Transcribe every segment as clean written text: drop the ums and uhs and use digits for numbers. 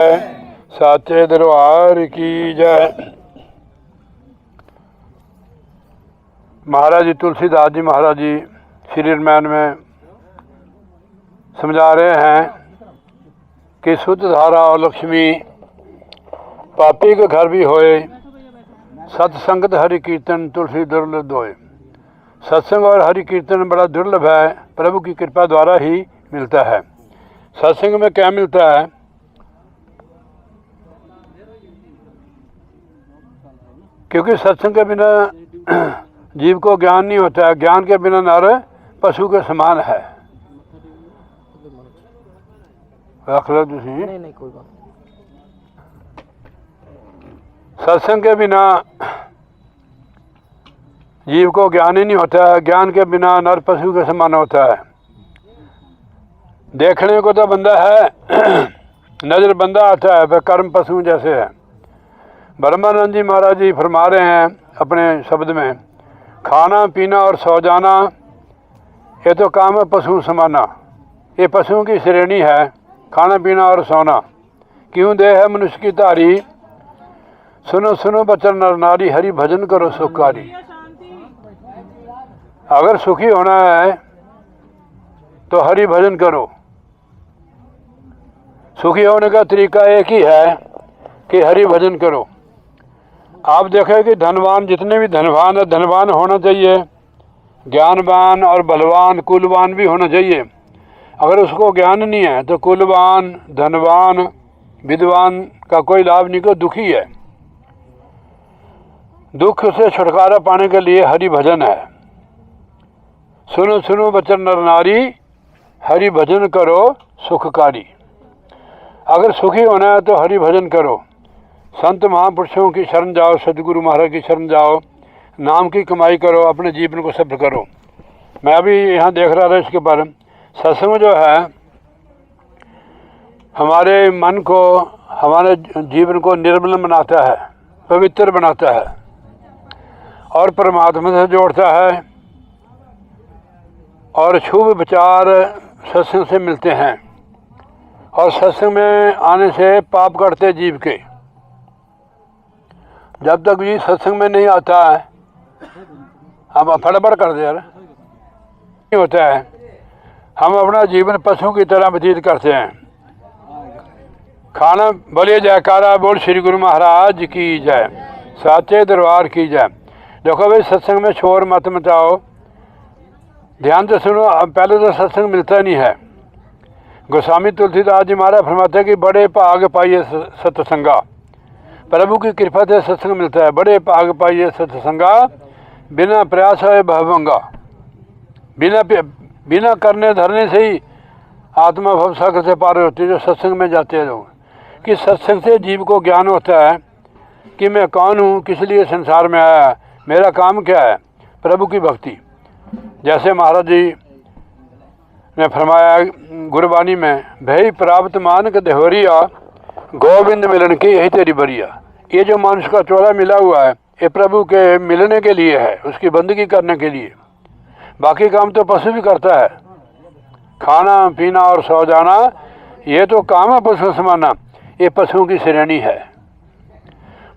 साचे दरबार की जय। महाराज जी तुलसीदास जी महाराज जी श्री रामायण में समझा रहे हैं कि शुद्ध धारा और लक्ष्मी पापी के घर भी होए, सत्संगत हरि कीर्तन तुलसी दुर्लभ होए। सत्संग और हरि कीर्तन बड़ा दुर्लभ है, प्रभु की कृपा द्वारा ही मिलता है। सत्संग में क्या मिलता है? क्योंकि सत्संग के बिना जीव को ज्ञान नहीं होता है, ज्ञान के बिना नर पशु के समान है। रख लो तुसी। नहीं कोई बात। सत्संग के बिना जीव को ज्ञान ही नहीं होता है, ज्ञान के बिना नर पशु के समान होता है। देखने को तो बंदा है, नजर बंदा आता है, वह कर्म पशु जैसे है। ब्रह्मानंद जी महाराज जी फरमा रहे हैं अपने शब्द में, खाना पीना और सो जाना ये तो काम है पशु समाना। ये पशुओं की श्रेणी है, खाना पीना और सोना। क्यों दे है मनुष्य की धारी, सुनो सुनो बचन नर नारी, हरि भजन करो सुखकारी। अगर सुखी होना है तो हरि भजन करो। सुखी होने का तरीका एक ही है कि हरि भजन करो। आप देखें कि धनवान, जितने भी धनवान है, धनवान होना चाहिए, ज्ञानवान और बलवान कुलवान भी होना चाहिए। अगर उसको ज्ञान नहीं है तो कुलवान, धनवान, विद्वान का कोई लाभ नहीं, को दुखी है। दुख से छुटकारा पाने के लिए हरि भजन है। सुनो सुनो बचन नर नारी, हरि भजन करो सुखकारी। अगर सुखी होना है तो हरि भजन करो, संत महापुरुषों की शरण जाओ, सदगुरु महाराज की शरण जाओ, नाम की कमाई करो, अपने जीवन को सफल करो। मैं अभी यहाँ देख रहा था इसके बारे में। सत्संग जो है हमारे मन को, हमारे जीवन को निर्मल बनाता है, पवित्र बनाता है और परमात्मा से जोड़ता है। और शुभ विचार सत्संग से मिलते हैं और सत्संग में आने से पाप कटते जीव के। जब तक भी सत्संग में नहीं आता है, हम फड़बड़ कर दे यार, नहीं होता है, हम अपना जीवन पशु की तरह व्यतीत करते हैं। खाना बोलिए जयकारा बोल श्री गुरु महाराज की जय, साचे दरबार की जय। देखो भाई, सत्संग में शोर मत मचाओ, ध्यान से सुनो। पहले तो सत्संग मिलता नहीं है। गोस्वामी तुलसीदास जी महाराज फरमाते हैं कि बड़े भाग पाइए सत्संगा, प्रभु की कृपा से सत्संग मिलता है। बड़े भाग पाइए सत्संगा, बिना प्रयास है भवंगा। बिना करने धरने से ही आत्मा भव सागर से पार होती है जो सत्संग में जाते हैं लोग। कि सत्संग से जीव को ज्ञान होता है कि मैं कौन हूँ, किस लिए संसार में आया, मेरा काम क्या है। प्रभु की भक्ति, जैसे महाराज जी ने फरमाया गुरबानी में, भई प्राप्त मान के देहरिया, गोविंद मिलन की यही तेरी बरिया। ये जो मनुष्य का चोला मिला हुआ है, ये प्रभु के मिलने के लिए है, उसकी बंदगी करने के लिए। बाकी काम तो पशु भी करता है, खाना पीना और सो जाना ये तो काम है पशु समाना। ये पशुओं की श्रेणी है।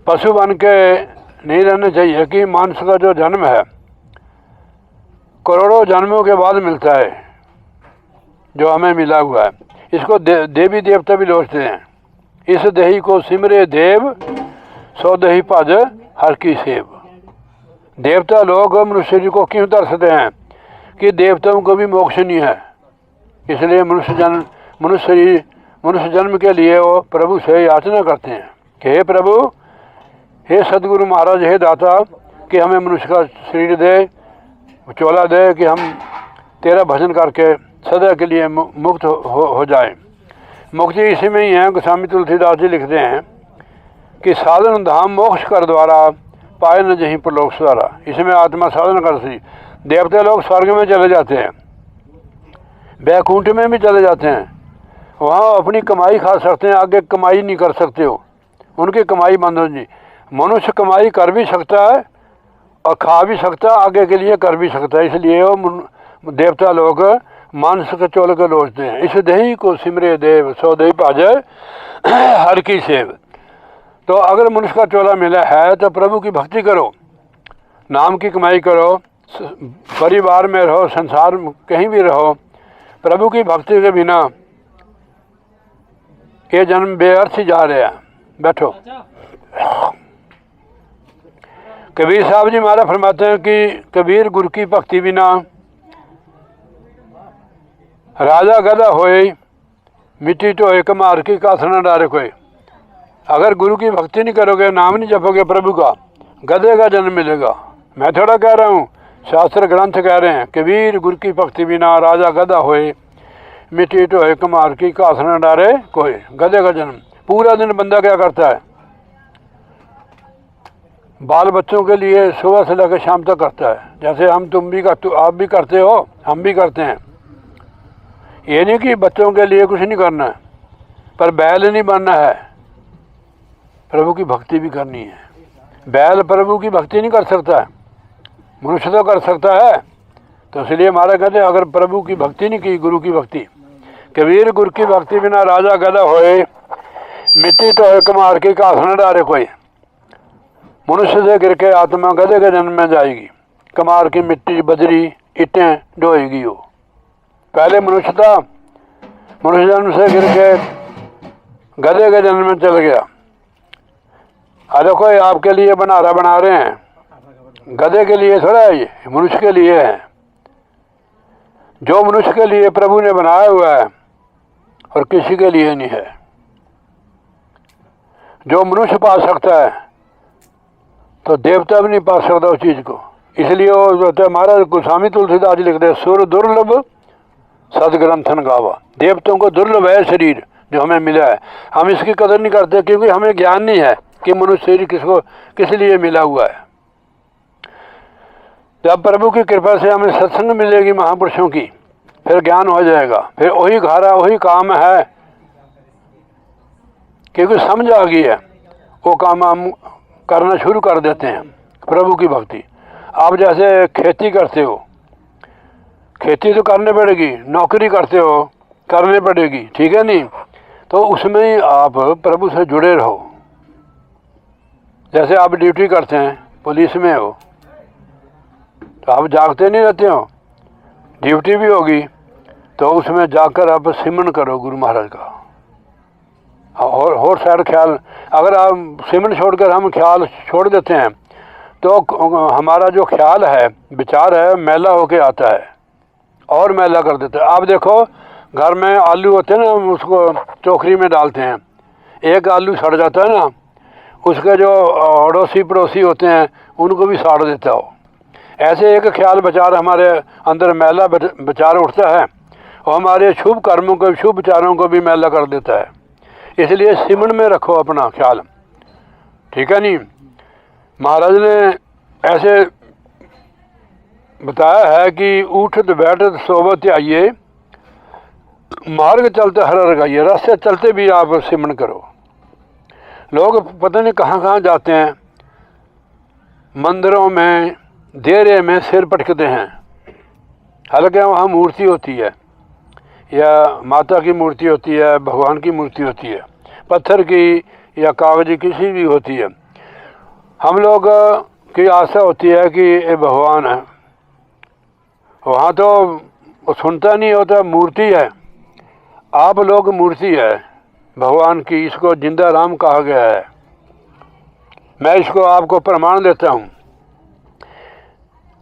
पशु बन के नहीं रहना चाहिए कि मनुष्य का जो जन्म है करोड़ों जन्मों के बाद मिलता है, जो हमें मिला हुआ है। इसको देवी देवता भी लोचते हैं। इस देही को सिमरे देव, सो देही भज हर की सेव। देवता लोग मनुष्य जी को क्यों तरसते हैं कि देवताओं को भी मोक्ष नहीं है, इसलिए मनुष्य जन्म के लिए वो प्रभु से याचना करते हैं कि हे प्रभु, हे सदगुरु महाराज, हे दाता, कि हमें मनुष्य का शरीर दे, चोला दे, कि हम तेरा भजन करके सदा के लिए मुक्त हो जाए। मुक्ति इसी में ही है। गोस्वामी तुलसीदास जी लिखते हैं कि साधन धाम मोक्ष कर द्वारा, पाए न जहीं पर लोक सुधारा। इसमें आत्मा साधन कर सी। देवता लोग स्वर्ग में चले जाते हैं, बैकुंठ में भी चले जाते हैं, वहाँ अपनी कमाई खा सकते हैं, आगे कमाई नहीं कर सकते हो, उनकी कमाई बंद हो जी। मनुष्य कमाई कर भी सकता है और खा भी सकता है, आगे के लिए कर भी सकता है। इसलिए वो देवता लोग मानस कचोल के लोचते हैं। इस दही को सिमरे देव, सो दही भाजे हर की सेव। तो अगर मनुष्य का चोला मिला है तो प्रभु की भक्ति करो, नाम की कमाई करो, परिवार में रहो, संसार में कहीं भी रहो, प्रभु की भक्ति के बिना ये जन्म बेअर्थ ही जा रहे हैं। बैठो। कबीर साहब जी महाराज फरमाते हैं कि कबीर गुरु की भक्ति बिना राजा गधा होए, मिट्टी ढोए कमार की काथ न डारे कोई। अगर गुरु की भक्ति नहीं करोगे, नाम नहीं जपोगे प्रभु का, गधे का जन्म मिलेगा। मैं थोड़ा कह रहा हूँ, शास्त्र ग्रंथ कह रहे हैं कबीर गुरु की भक्ति बिना राजा गधा होए, मिट्टी ढोए कमार की काथ न डारे कोई। गधे का जन्म। पूरा दिन बंदा क्या करता है, बाल बच्चों के लिए सुबह से लेकर शाम तक करता है। जैसे हम तुम भी आप भी करते हो, हम भी करते हैं। ये नहीं कि बच्चों के लिए कुछ नहीं करना है, पर बैल नहीं बनना है, प्रभु की भक्ति भी करनी है। बैल प्रभु की भक्ति नहीं कर सकता है, मनुष्य तो कर सकता है। तो इसलिए हमारा कहते हैं अगर प्रभु की भक्ति नहीं की, गुरु की भक्ति, कबीर गुरु की भक्ति बिना राजा गधा होए, मिट्टी तो कमार की काथ न डारे कोई। मनुष्य से गिर के आत्मा गधे के जन्म में जाएगी, कमार की मिट्टी बजरी ईंटें ढोएगी वो। पहले मनुष्य था, मनुष्य जन्म से गिर के गधे के जन्म में चल गया। अरे कोई आपके लिए बना रहे हैं, गधे के लिए थोड़ा है, ये मनुष्य के लिए है। जो मनुष्य के लिए प्रभु ने बनाया हुआ है और किसी के लिए नहीं है। जो मनुष्य पा सकता है तो देवता भी नहीं पा सकता उस चीज़ को। इसलिए वो जो है महाराज गोस्वामी तुलसीदास जी लिखते हैं, सुर दुर्लभ सदग्रंथन गावा। देवताओं को दुर्लभ है शरीर जो हमें मिला है, हम इसकी कदर नहीं करते क्योंकि हमें ज्ञान नहीं है कि मनुष्य शरीर किस लिए मिला हुआ है। जब प्रभु की कृपा से हमें सत्संग मिलेगी महापुरुषों की, फिर ज्ञान हो जाएगा, फिर वही घारा वही काम है, क्योंकि समझ आ गई है। वो काम हम करना शुरू कर देते हैं, प्रभु की भक्ति। आप जैसे खेती करते हो, खेती तो करनी पड़ेगी, नौकरी करते हो करनी पड़ेगी, ठीक है नहीं, तो उसमें आप प्रभु से जुड़े रहो। जैसे आप ड्यूटी करते हैं, पुलिस में हो तो आप जागते नहीं रहते हो, ड्यूटी भी होगी तो उसमें जाकर आप सिमरन करो गुरु महाराज का। और साइड ख्याल, अगर आप सिमरन छोड़कर हम ख्याल छोड़ देते हैं तो हमारा जो ख्याल है, विचार है, मैला होके आता है और मैला कर देता है। आप देखो घर में आलू होते हैं ना, उसको टोकरी में डालते हैं, एक आलू सड़ जाता है ना, उसके जो अड़ोसी पड़ोसी होते हैं उनको भी साड़ देता हो। ऐसे एक ख्याल विचार हमारे अंदर मैला विचार उठता है और हमारे शुभ कर्मों को, शुभ विचारों को भी मैला कर देता है। इसलिए सिमरन में रखो अपना ख्याल, ठीक है नहीं। महाराज ने ऐसे बताया है कि उठत बैठत सोबत आइए, मार्ग चलते हर रगाइए। रास्ते चलते भी आप सिमरन करो। लोग पता नहीं कहाँ कहाँ जाते हैं, मंदिरों में देरे में सिर पटकते हैं, हालांकि वहाँ मूर्ति होती है या माता की मूर्ति होती है, भगवान की मूर्ति होती है, पत्थर की या कागज़ी किसी भी होती है। हम लोग की आशा होती है कि ये भगवान है, वहाँ तो सुनता नहीं होता, मूर्ति है। आप लोग मूर्ति है भगवान की, इसको जिंदा राम कहा गया है। मैं इसको आपको प्रमाण देता हूँ।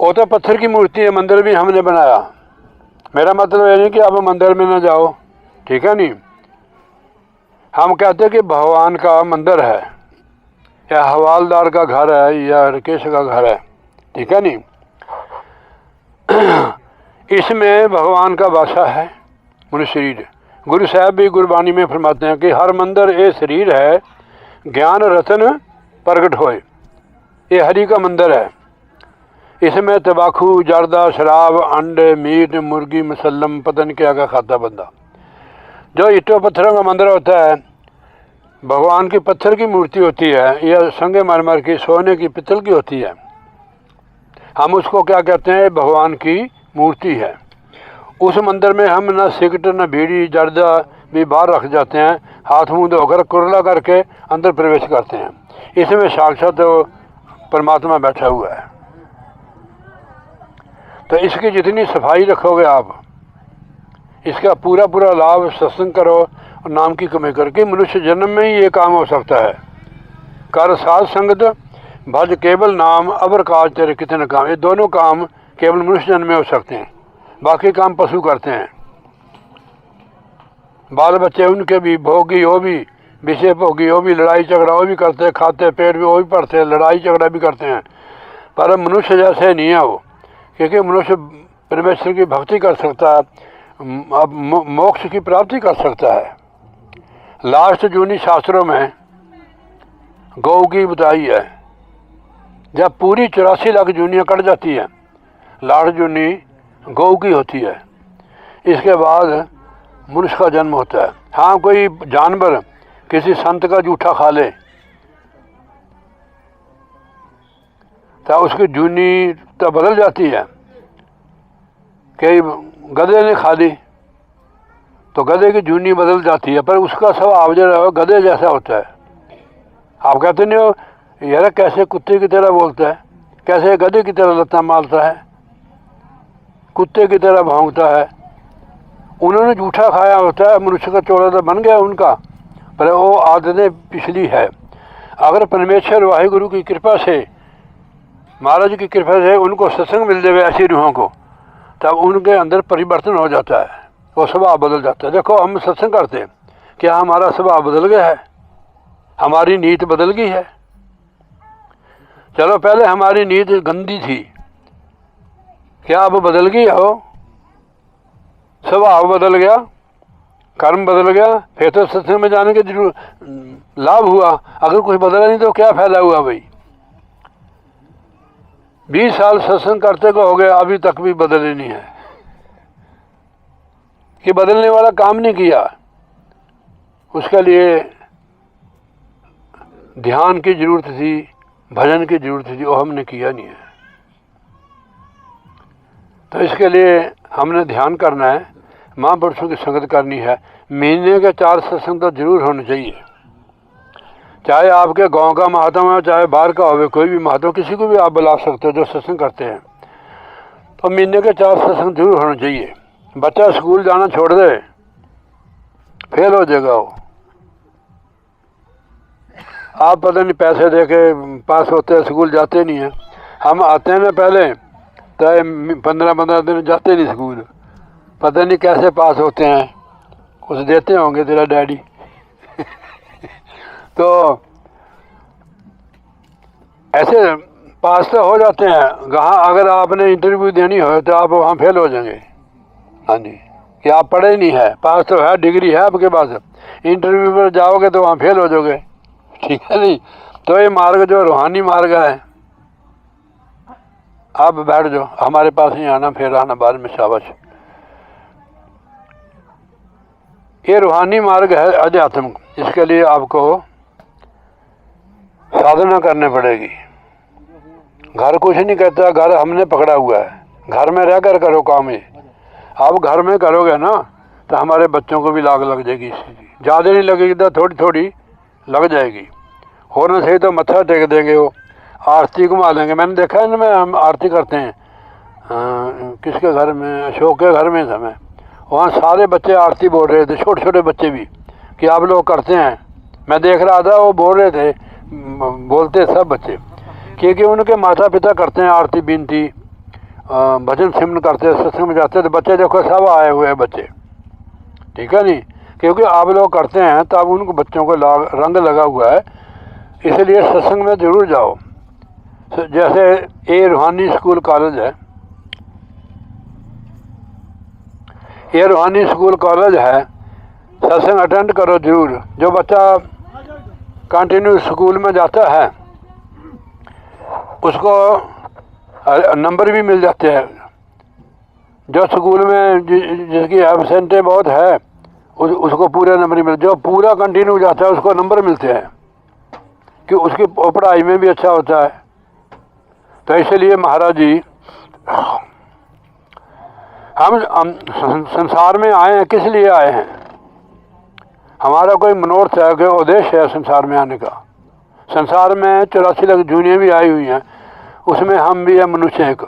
वो तो पत्थर की मूर्ति है, मंदिर भी हमने बनाया। मेरा मतलब ये नहीं कि आप मंदिर में ना जाओ, ठीक है नहीं। हम कहते हैं कि भगवान का मंदिर है या हवालदार का घर है या राकेश का घर है, ठीक है नहीं। इसमें भगवान का वासा है मनुष्य शरीर। गुरु साहब भी गुरबानी में फरमाते हैं कि हर मंदिर ये शरीर है, ज्ञान रतन प्रगट होए। ये हरि का मंदिर है। इसमें तंबाकू, जर्दा, शराब, अंडे, मीट, मुर्गी, मसल्लम पता नहीं क्या क्या खाता बंदा। जो ईंटों पत्थरों का मंदिर होता है, भगवान की पत्थर की मूर्ति होती है या संगे मरमर की, सोने की, पित्तल की होती है। हम उसको क्या कहते हैं, भगवान की मूर्ति है। उस मंदिर में हम न सिगरेट न बीड़ी जर्दा भी बाहर रख जाते हैं, हाथ मुंह धोकर कुरला करके अंदर प्रवेश करते हैं। इसमें साक्षात तो परमात्मा बैठा हुआ है। तो इसकी जितनी सफाई रखोगे आप, इसका पूरा पूरा लाभ सत्संग करो और नाम की कमाई करके मनुष्य जन्म में ही ये काम हो सकता है। कर साध संगत भज केवल नाम अबर काज तेरे कितने काम, ये दोनों काम केवल मनुष्य जन्म में हो सकते हैं, बाकी काम पशु करते हैं। बाल बच्चे उनके भी भोगी, वो भी विषय भोगी, वो भी लड़ाई झगड़ा वो भी करते हैं, खाते पेट भी वो भी पढ़ते हैं, लड़ाई झगड़ा भी करते हैं। पर मनुष्य जैसे नहीं है वो, क्योंकि मनुष्य परमेश्वर की भक्ति कर सकता है, अब मोक्ष की प्राप्ति कर सकता है। लास्ट जूनी शास्त्रों में गौ की बताई है, जब पूरी 84 लाख जूनियाँ कट जाती है, लास्ट जूनी गौ की होती है। इसके बाद मनुष्य का जन्म होता है। हाँ, कोई जानवर किसी संत का जूठा खा ले तो उसकी जूनी तो बदल जाती है। कई गधे ने खा ली तो गधे की जूनी बदल जाती है, पर उसका स्वभाव जो है गधे जैसा होता है। आप कहते नहीं हो यार कैसे कुत्ते की तरह बोलता है, कैसे गधे की तरह लत्ता मारता है, कुत्ते की तरह भौंकता है। उन्होंने जूठा खाया होता है, मनुष्य का चोला तो बन गया उनका, पर वो आदतें पिछली है। अगर परमेश्वर वाहिगुरु की कृपा से, महाराज की कृपा से उनको सत्संग मिल जाए ऐसी रूहों को, तब उनके अंदर परिवर्तन हो जाता है, वो स्वभाव बदल जाता है। देखो हम सत्संग करते हैं, क्या हमारा स्वभाव बदल गया है? हमारी नीत बदल गई है? चलो पहले हमारी नीत गंदी थी, क्या अब बदल गई हो? स्वभाव बदल गया, कर्म बदल गया, फिर तो सत्संग में जाने के जरूर लाभ हुआ। अगर कुछ बदला नहीं तो क्या फायदा हुआ भाई? 20 साल सत्संग करते को हो गए, अभी तक भी बदले नहीं है कि बदलने वाला काम नहीं किया। उसके लिए ध्यान की जरूरत थी, भजन की जरूरत थी, वो हमने किया नहीं है। तो इसके लिए हमने ध्यान करना है, महापुरुषों की संगत करनी है। महीने के 4 सत्संग तो जरूर होने चाहिए, चाहे आपके गांव का महात्मा हो, चाहे बाहर का हो, कोई भी महात्मा, किसी को भी आप बुला सकते हो जो सत्संग करते हैं। तो महीने के 4 सत्संग जरूर होने चाहिए। बच्चा स्कूल जाना छोड़ दे, फेल हो जाएगा वो। आप पता नहीं पैसे दे के पास होते हैं, स्कूल जाते नहीं हैं। हम आते हैं ना पहले तो 15-15 दिन जाते नहीं स्कूल, पता नहीं कैसे पास होते हैं, कुछ देते होंगे तेरा डैडी तो ऐसे पास तो हो जाते हैं। वहाँ अगर आपने इंटरव्यू देनी हो तो आप वहाँ फेल हो जाएंगे। हाँ जी, कि आप पढ़े नहीं है, पास तो है, डिग्री है आपके पास, इंटरव्यू पर जाओगे तो वहाँ फेल हो जाओगे, ठीक है नहीं? तो ये मार्ग जो रूहानी मार्ग है, आप बैठ जाओ, हमारे पास नहीं आना, फिर आना बाद में, शाबाश। ये रूहानी मार्ग है अध्यात्म, इसके लिए आपको साधना करनी पड़ेगी। घर कुछ नहीं कहता, घर हमने पकड़ा हुआ है, घर में रह कर करो काम। ये आप घर में करोगे ना तो हमारे बच्चों को भी लाग लग जाएगी, ज़्यादा नहीं लगेगी तो थोड़ी थोड़ी लग जाएगी। होना सही तो मत्था टेक देंगे, वो आरती घुमा लेंगे। मैंने देखा है ना, मैं हम आरती करते हैं किसके घर में, अशोक के घर में था मैं, वहाँ सारे बच्चे आरती बोल रहे थे, छोटे छोटे बच्चे भी, कि आप लोग करते हैं। मैं देख रहा था वो बोल रहे थे, बोलते सब बच्चे, क्योंकि उनके माता पिता करते हैं आरती बिनती, भजन सिमरन करते हैं, सत्संग में जाते हैं, तो बच्चे देखो सब आए हुए हैं बच्चे, ठीक है नहीं? क्योंकि आप लोग करते हैं तो अब उनको बच्चों को रंग लगा हुआ है, इसलिए सत्संग में ज़रूर जाओ। जैसे ये रूहानी स्कूल कॉलेज है, ये रूहानी स्कूल कॉलेज है, सत्संग अटेंड करो जरूर। जो बच्चा कंटिन्यू स्कूल में जाता है उसको नंबर भी मिल जाते हैं। जो स्कूल में जिसकी एब्सेंटे बहुत है उसको पूरे नंबर मिलते, जो पूरा कंटिन्यू जाता है उसको नंबर मिलते हैं, कि उसकी पढ़ाई में भी अच्छा होता है। तो इसलिए महाराज जी हम संसार में आए हैं, किस लिए आए हैं? हमारा कोई मनोरथ है, कोई उद्देश्य है संसार में आने का। संसार में 84 लाख जूनियाँ भी आई हुई हैं, उसमें हम भी हैं मनुष्य एक।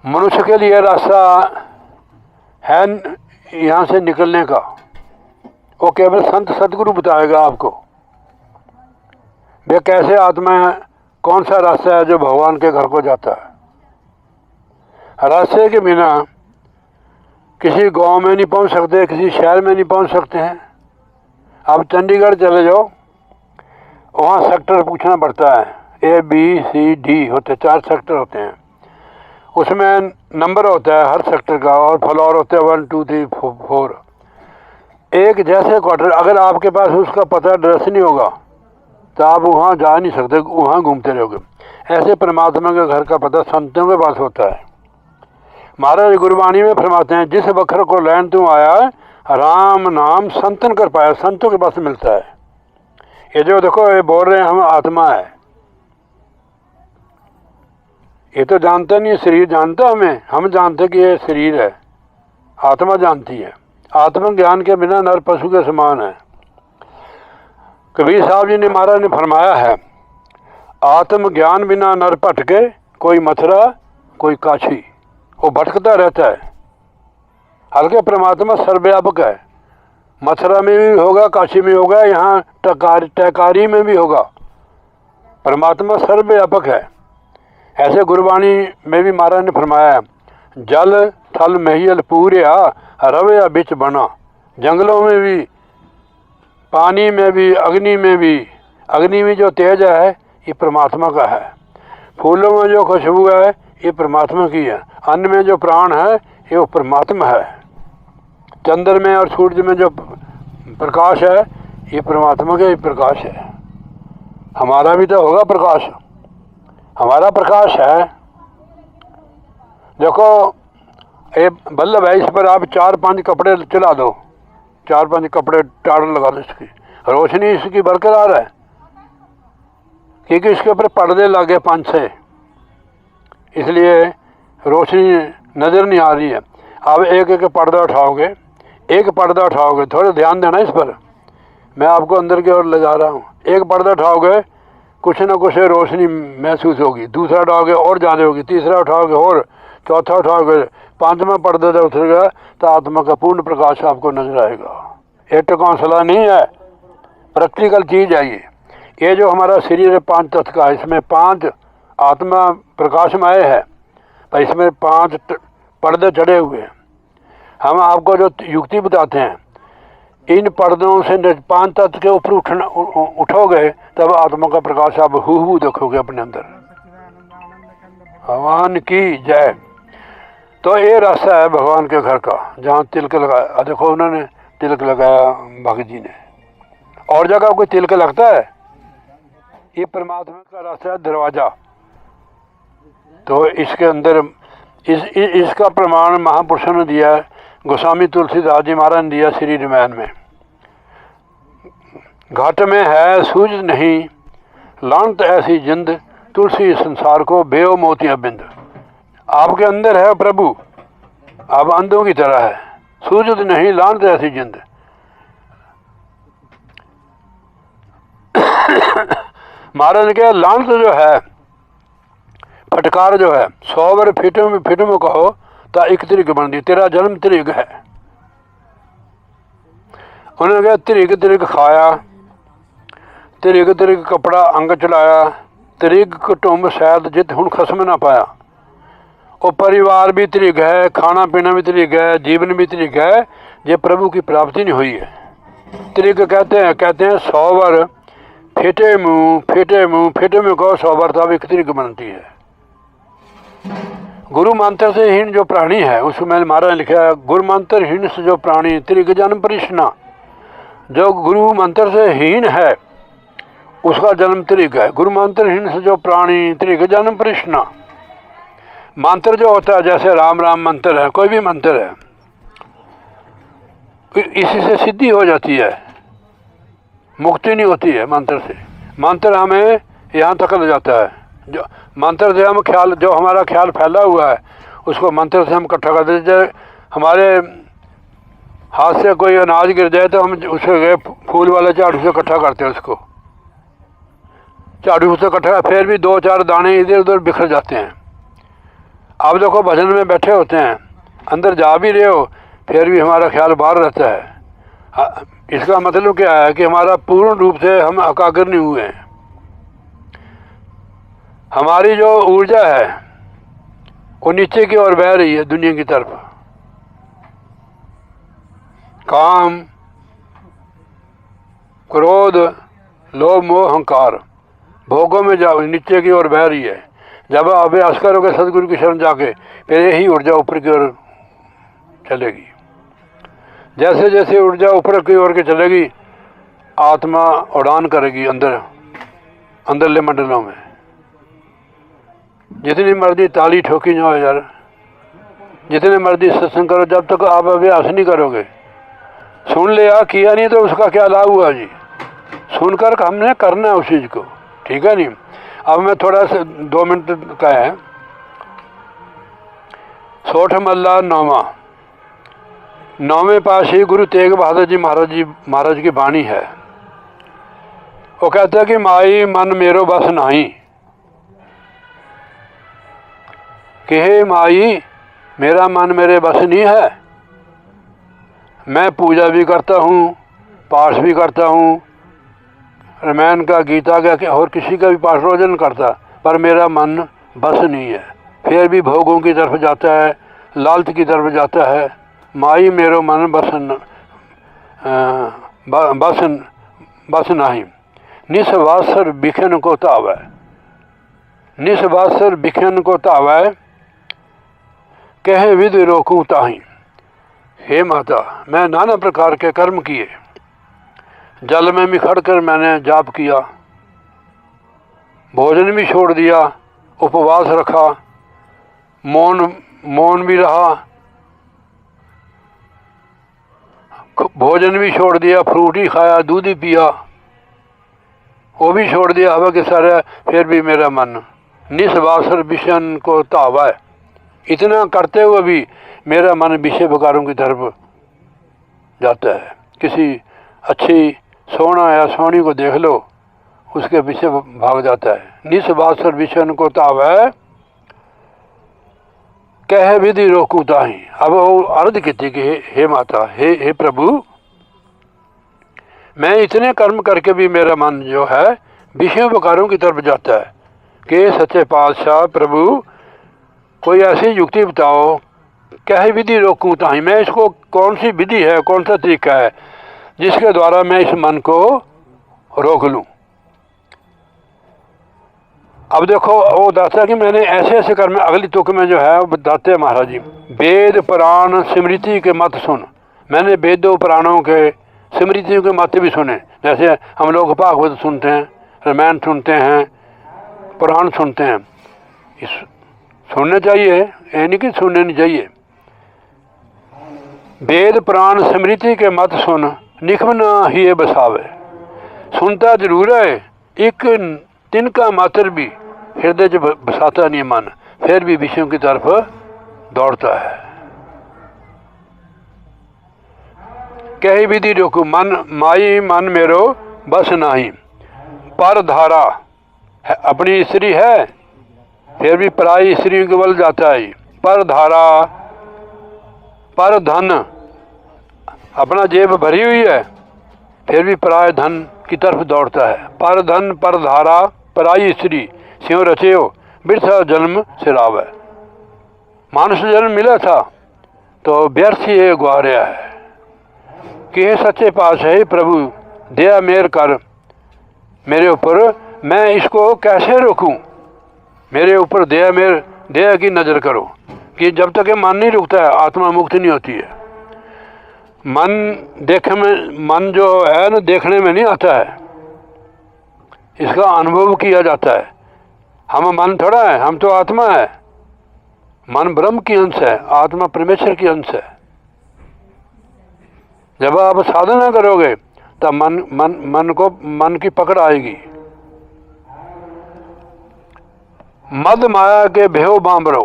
मनुष्य के लिए रास्ता है यहाँ से निकलने का, वो केवल संत सदगुरु बताएगा आपको। वे कैसे आत्मा है, कौन सा रास्ता है जो भगवान के घर को जाता है। रास्ते के बिना किसी गांव में नहीं पहुंच सकते, किसी शहर में नहीं पहुंच सकते हैं। आप चंडीगढ़ चले जाओ, वहाँ सेक्टर पूछना पड़ता है, ABCD होते, 4 सेक्टर होते हैं, उसमें नंबर होता है हर सेक्टर का, और फ्लोर होते हैं 1 2 3 4। एक जैसे क्वार्टर, अगर आपके पास उसका पता एड्रेस नहीं होगा तो आप वहाँ जा नहीं सकते, वहाँ घूमते रहोगे। ऐसे परमात्मा के घर का पता संतों के पास होता है। महाराज गुरबाणी में फरमाते हैं, जिस बखर को लैन तू आया है, राम नाम संतन कर पाया, संतों के पास मिलता है। ये जो देखो ये बोल रहे हैं हम आत्मा है, ये तो जानता नहीं है, शरीर जानता हमें, हम जानते कि ये शरीर है, आत्मा जानती है। आत्म ज्ञान के बिना नर पशु के समान है। कबीर साहब जी ने महाराज ने फरमाया है, आत्म ज्ञान बिना नर भटके, कोई मथुरा कोई काशी, वो भटकता रहता है। हल्के परमात्मा सर्वव्यापक है, मथुरा में भी होगा, काशी में होगा, यहाँ टकारी में भी होगा। परमात्मा सर्वव्यापक है। ऐसे गुरबाणी में भी महाराज ने फरमाया, जल थल महियल पूर्या रवया बिच बना। जंगलों में भी, पानी में भी, अग्नि में भी। अग्नि में जो तेज है ये परमात्मा का है। फूलों में जो खुशबू है ये परमात्मा की है। अन्न में जो प्राण है ये वो परमात्मा है। चंद्र में और सूरज में जो प्रकाश है ये परमात्मा का ही प्रकाश है। हमारा भी तो होगा प्रकाश, हमारा प्रकाश है। देखो ये बल्लभ है, इस पर आप 4-5 कपड़े चला दो, 4-5 कपड़े टाड़ लगा दो, इसकी रोशनी इसकी बरकरार है, क्योंकि इसके ऊपर पर्दे लगे 5-6, इसलिए रोशनी नज़र नहीं आ रही है। आप एक एक पर्दा उठाओगे, एक पर्दा उठाओगे, थोड़ा ध्यान देना इस पर, मैं आपको अंदर की ओर ले जा रहा हूँ। एक पर्दा उठाओगे, कुछ ना कुछ रोशनी महसूस होगी, दूसरा उठाओगे और ज़्यादा होगी, तीसरा उठाओगे और, चौथा उठाओगे, 5वां पर्दा जब उतरेगा तो आत्मा का पूर्ण प्रकाश आपको नजर आएगा। ये तो कौंसला नहीं है, प्रैक्टिकल चीज़ है ये जो हमारा शरीर है 5 तत्व का, इसमें 5 आत्मा प्रकाशमय है, पर इसमें 5 पर्दे चढ़े हुए हैं। हम आपको जो युक्ति बताते हैं, इन पर्दों से 5 तत्व के ऊपर उठोगे तब आत्मा का प्रकाश आप हूबहू देखोगे अपने अंदर। भगवान की जय। तो ये रास्ता है भगवान के घर का, जहाँ तिलक लगाया। देखो उन्होंने तिलक लगाया भगत जी ने, और जगह कोई तिलक लगता है? ये परमात्मा का रास्ता है, दरवाजा। तो इसके अंदर इसका प्रमाण महापुरुषों ने दिया है। गोस्वामी तुलसीदास जी महाराज ने दिया श्री रामायण में, घाट में है सूझ नहीं लांत ऐसी जिंद, तुलसी संसार को बेओ मोतिया बिंद। आपके अंदर है प्रभु, आप अंधों की तरह है, सूझत नहीं लांत ऐसी जिंद। महाराज ने कहा लांत जो है, फटकार जो है, 100 बार फिट में कहो तो एक तरीक बन दी, तेरा जन्म तरीक है। उन्होंने कहा तरीक खाया, तरीक कपड़ा अंग चलाया, तरीक कुटुंब शायद जित हुण खसम ना पाया। और परिवार भी तरीक है, खाना पीना भी तरीक है, जीवन भी तरीक है, जे प्रभु की प्राप्ति नहीं हुई है। तरीक कहते हैं 100 बार फेटे मुँह कहो 100 बार तब एक तरीक बनती है। गुरु मंत्र से हीन जो प्राणी है, उसमें महाराज ने लिखा है, गुरु मंत्र हीन से जो प्राणी तरीक जन्म परिश्ना। जो गुरु मंत्र से हीन है उसका जन्म तरीक है। गुरु मंत्र हीन से जो प्राणी तरीक जन्म परिश्ना। मंत्र जो होता है, जैसे राम राम मंत्र है, कोई भी मंत्र है, इसी से सिद्धि हो जाती है, मुक्ति नहीं होती है मंत्र से। मंत्र हमें यहाँ तक ले जाता है। जो मंत्र से हम ख्याल, जो हमारा ख्याल फैला हुआ है उसको मंत्र से हम इकट्ठा कर देते। हमारे हाथ से कोई अनाज गिर जाए तो हम उसे गए फूल वाले झाड़ू से इकट्ठा करते हैं, उसको झाड़ू से इकट्ठा, फिर भी 2-4 दाने इधर उधर बिखर जाते हैं। आप देखो भजन में बैठे होते हैं, अंदर जा भी रहे हो, फिर भी हमारा ख्याल बाहर रहता है। इसका मतलब क्या है कि हमारा पूर्ण रूप से हम एकाग्र नहीं हुए हैं। हमारी जो ऊर्जा है वो नीचे की ओर बह रही है दुनिया की तरफ। काम, क्रोध, लोभ, मोह, अहंकार भोगों में जा नीचे की ओर बह रही है। जब आप अभ्यास करोगे सदगुरु की शरण जाके, फिर यही ऊर्जा ऊपर की ओर चलेगी। जैसे जैसे ऊर्जा ऊपर की ओर के चलेगी, आत्मा उड़ान करेगी अंदरले मंडलों में। जितनी मर्जी ताली ठोकी जाओ यार, जितने मर्जी सत्संग करो, जब तक आप अभ्यास नहीं करोगे, सुन लिया किया नहीं तो उसका क्या लाभ हुआ जी। सुनकर हमने करना है उस चीज़ को, ठीक है नहीं। अब मैं थोड़ा सा 2 मिनट का है। सोठ मल्ला नौवें पातशाही गुरु तेग बहादुर जी महाराज की बाणी है। वो कहते हैं कि माई मन मेरो बस नहीं, कि हे माई मेरा मन मेरे बस नहीं है। मैं पूजा भी करता हूँ, पाठ भी करता हूँ, रामायण का, गीता का और किसी का भी पाठ रोजन करता, पर मेरा मन बस नहीं है। फिर भी भोगों की तरफ जाता है, लालच की तरफ जाता है। माई मेरो मन बस नहीं। निस्वासर बिखन को तावै, निस्वासर बिखन को तावै, कहे विधि रोकूं ताही। हे माता, मैं नाना प्रकार के कर्म किए, जल में बिखड़ कर मैंने जाप किया, भोजन भी छोड़ दिया, उपवास रखा, मौन भी रहा, भोजन भी छोड़ दिया, फ्रूट ही खाया, दूध ही पिया, वो भी छोड़ दिया, हवा के सारे, फिर भी मेरा मन निस्वासर विषन को तावा है। इतना करते हुए भी मेरा मन विषय विकारों की तरफ जाता है। किसी अच्छी सोना या सोनी को देख लो, उसके पीछे भाग जाता है। निस्वासर विषन को तावा है, कह विधि रोकू ताही। अब वो अर्ज की कि हे माता, हे प्रभु, मैं इतने कर्म करके भी मेरा मन जो है विषय विकारों की तरफ जाता है कि सच्चे पातशाह प्रभु कोई ऐसी युक्ति बताओ, कह विधि रोकूं ताही। मैं इसको कौन सी विधि है, कौन सा तरीका है जिसके द्वारा मैं इस मन को रोक लूं। अब देखो वो बताता है कि मैंने ऐसे ऐसे कर्म, अगली तुक में जो है वो बताते हैं महाराज जी, वेद पुराण स्मृति के मत सुन। मैंने वेदों पुराणों के स्मृतियों के मत भी सुने। जैसे हम लोग भागवत सुनते हैं, रामायण सुनते हैं, पुराण सुनते हैं, इस सुनने चाहिए, ये नहीं कि सुनने नहीं चाहिए। वेद पुराण स्मृति के मत सुन, निखम न ही बसावे। सुनता जरूर है, एक तिनका मात्र भी हृदय च बसाता नहीं मन, फिर भी विषयों की तरफ दौड़ता है। कही विधि रोकू मन, माई मन मेरो बस नहीं। पर धारा है, अपनी स्त्री है फिर भी पराई स्त्रियों के बल जाता है। पर धारा, पर धन, अपना जेब भरी हुई है फिर भी पराय धन की तरफ दौड़ता है। पर धन पर धारा पराई स्त्री, स्यों रचे हो बिरथा जन्म सिराव है। मानुष जन्म मिला था तो व्यर्थ ही ये गुहारिया है कि हे सच्चे पातशाही प्रभु, दया मेहर कर मेरे ऊपर, मैं इसको कैसे रोकूं। मेरे ऊपर दया की नज़र करो कि जब तक ये मन नहीं रुकता है आत्मा मुक्त नहीं होती है। मन जो है ना देखने में नहीं आता है, इसका अनुभव किया जाता है। हम मन थोड़ा है, हम तो आत्मा है। मन ब्रह्म की अंश है, आत्मा परमेश्वर की अंश है। जब आप साधना करोगे तब मन की पकड़ आएगी। मद माया के भेव बांबरो,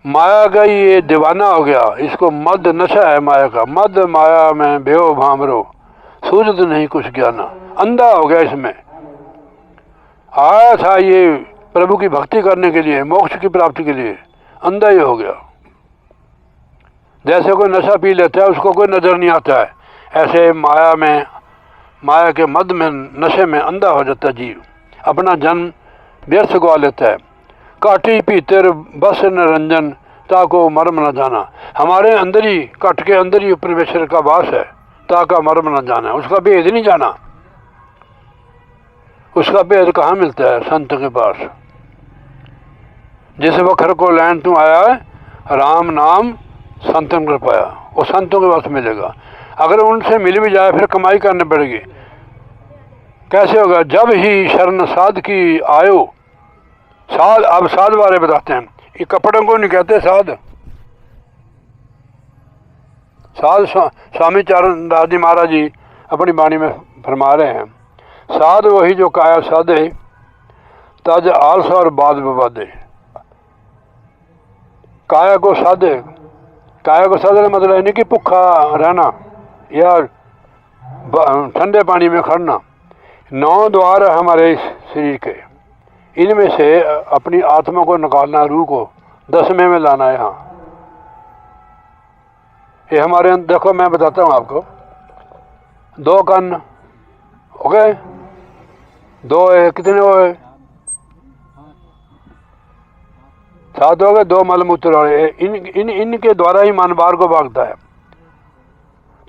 माया का ये दीवाना हो गया, इसको मद नशा है माया का। मद माया में बेहो भामरो, सूझत नहीं कुछ ज्ञाना। अंधा हो गया इसमें। आया था ये प्रभु की भक्ति करने के लिए, मोक्ष की प्राप्ति के लिए, अंधा ही हो गया। जैसे कोई नशा पी लेता है, उसको कोई नज़र नहीं आता है, ऐसे माया में, माया के मद में, नशे में अंधा हो जाता है जीव। अपना जन्म व्यर्थ गवा लेता है। काटी पीतर बस निरंजन, ताको मर्म न जाना। हमारे अंदर ही, कट के अंदर ही परमेश्वर का वास है, ताका मर्म न जाना। उसका भेद नहीं जाना। उसका भेद कहाँ मिलता है? संत के पास। जिस वखर को लैन तू आया है, राम नाम संतन कर पाया, वो संतों के पास मिलेगा। अगर उनसे मिल भी जाए फिर कमाई करनी पड़ेगी। कैसे होगा? जब ही शरण साध की आयो। साध, अब साध बारे बताते हैं। ये कपड़ों को नहीं कहते साध। साध स्वामी चरण दास जी महाराज जी अपनी वाणी में फरमा रहे हैं, साध वही जो काया साधे, तज आलस और बाद बबादे। काया को साधे, काया को साधने मतलब है नहीं कि भूखा रहना या ठंडे पानी में खड़ना। 9 द्वार है हमारे शरीर के, इनमें से अपनी आत्मा को निकालना, रूह को 10वें में लाना है। यहाँ ये हमारे, देखो मैं बताता हूँ आपको। 2 कान हो गए, 2 कितने हो गए? 7 हो गए। 2 मलमूत्र वाले, इनके द्वारा ही मन बाहर को भागता है।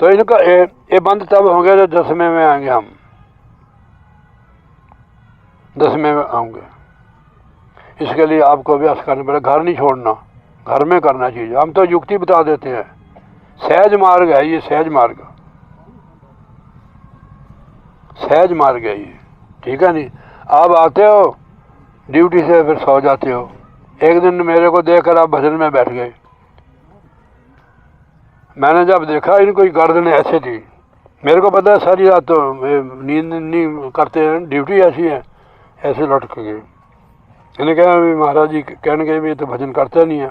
तो इनका ये बंद तब होंगे जब 10वें में आएंगे हम। 10वें में आएंगे। इसके लिए आपको अभ्यास करना पड़ेगा। घर नहीं छोड़ना, घर में करना चाहिए। हम तो युक्ति बता देते हैं, सहज मार्ग है ये, सहज मार्ग, सहज मार्ग है ये, ठीक है नहीं। आप आते हो ड्यूटी से, फिर सो जाते हो। एक दिन मेरे को देखकर आप भजन में बैठ गए। मैंने जब देखा इनको गर्दन ऐसे थी, मेरे को पता है सारी रात तो नींद नहीं करते हैं, ड्यूटी ऐसी है, ऐसे लौट के गए। मैंने कहा महाराज जी कहने गए भी तो भजन करते नहीं है।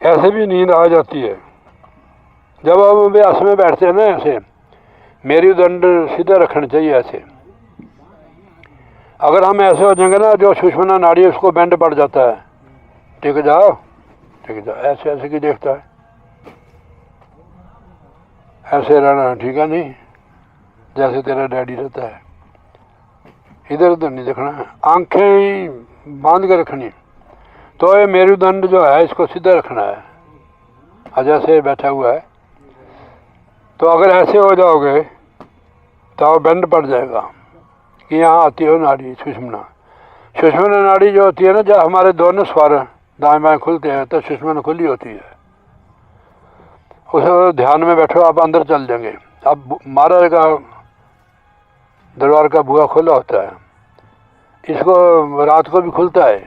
ऐसे भी नींद आ जाती है जब हम अभ्यास में बैठते हैं ना। ऐसे मेरुदंड सीधा रखना चाहिए ऐसे। अगर हम ऐसे हो जाएंगे ना, जो सुषुम्ना नाड़ी है उसको बैंड पड़ जाता है। टिक जाओ, टिक जाओ, ऐसे ऐसे की देखता है, ऐसे रहना, ठीक है नहीं, जैसे तेरा डैडी रहता है। इधर उधर नहीं देखना है, आंखें ही बांध के रखनी। तो ये मेरुदंड जो है इसको सीधा रखना है, जैसे बैठा हुआ है। तो अगर ऐसे हो जाओगे तो बैंड पड़ जाएगा कि यहाँ आती हो नाड़ी सुषुम्ना। सुषुम्ना नाड़ी जो होती है ना, जब हमारे दोनों स्वर दाएं बाएं खुलते हैं तो सुषुम्ना खुली होती है। उस ध्यान में बैठो, आप अंदर चल जाएंगे। अब महाराज का दरबार का बुआ खुला होता है, इसको रात को भी खुलता है।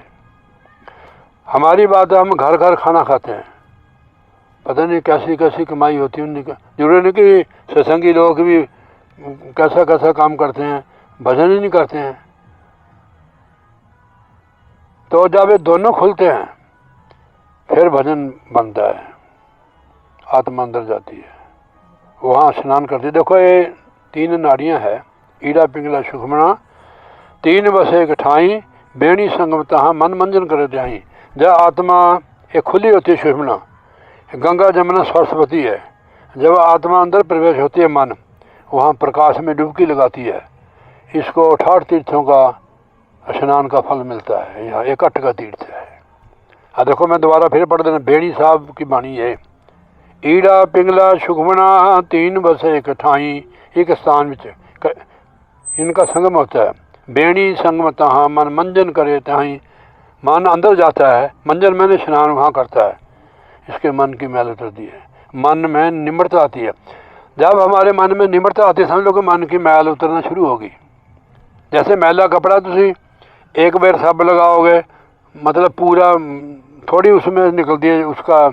हमारी बात है, हम घर घर खाना खाते हैं, पता नहीं कैसी कैसी कमाई होती है उनकी। जरूरी नहीं कि सत्संगी लोग भी कैसा कैसा काम करते हैं, भजन ही नहीं करते हैं। तो जब ये दोनों खुलते हैं फिर भजन बनता है, आत्मा अंदर जाती है, वहाँ स्नान करती है। देखो ये 3 नाड़ियाँ हैं, ईड़ा पिंगला सुषुम्ना, 3 बसे कठाई, बेणी संगमता मन मंजन करे जाही। जब आत्मा ये खुली होती है सुषुम्ना, गंगा जमुना सरस्वती है। जब आत्मा अंदर प्रवेश होती है, मन वहाँ प्रकाश में डुबकी लगाती है। इसको 68 तीर्थों का स्नान का फल मिलता है। यहाँ 61 का तीर्थ है। देखो मैं दोबारा फिर पढ़ देना, बेणी साहब की बाणी है। ईड़ा पिंगला सुषुम्ना 3 बसे कठाई, एक स्थान में इनका संगम होता है। बेणी संगमता मन मंजन करे ताही, मन अंदर जाता है, मंजन मैंने स्नान वहाँ करता है, इसके मन की मैल उतरती है, मन में निम्रता आती है। जब हमारे मन में निम्रता आती है, समझ लो कि मन की मैल उतरना शुरू होगी। जैसे मैला कपड़ा तुम एक बार सब लगाओगे, मतलब पूरा थोड़ी उसमें निकलती है उसका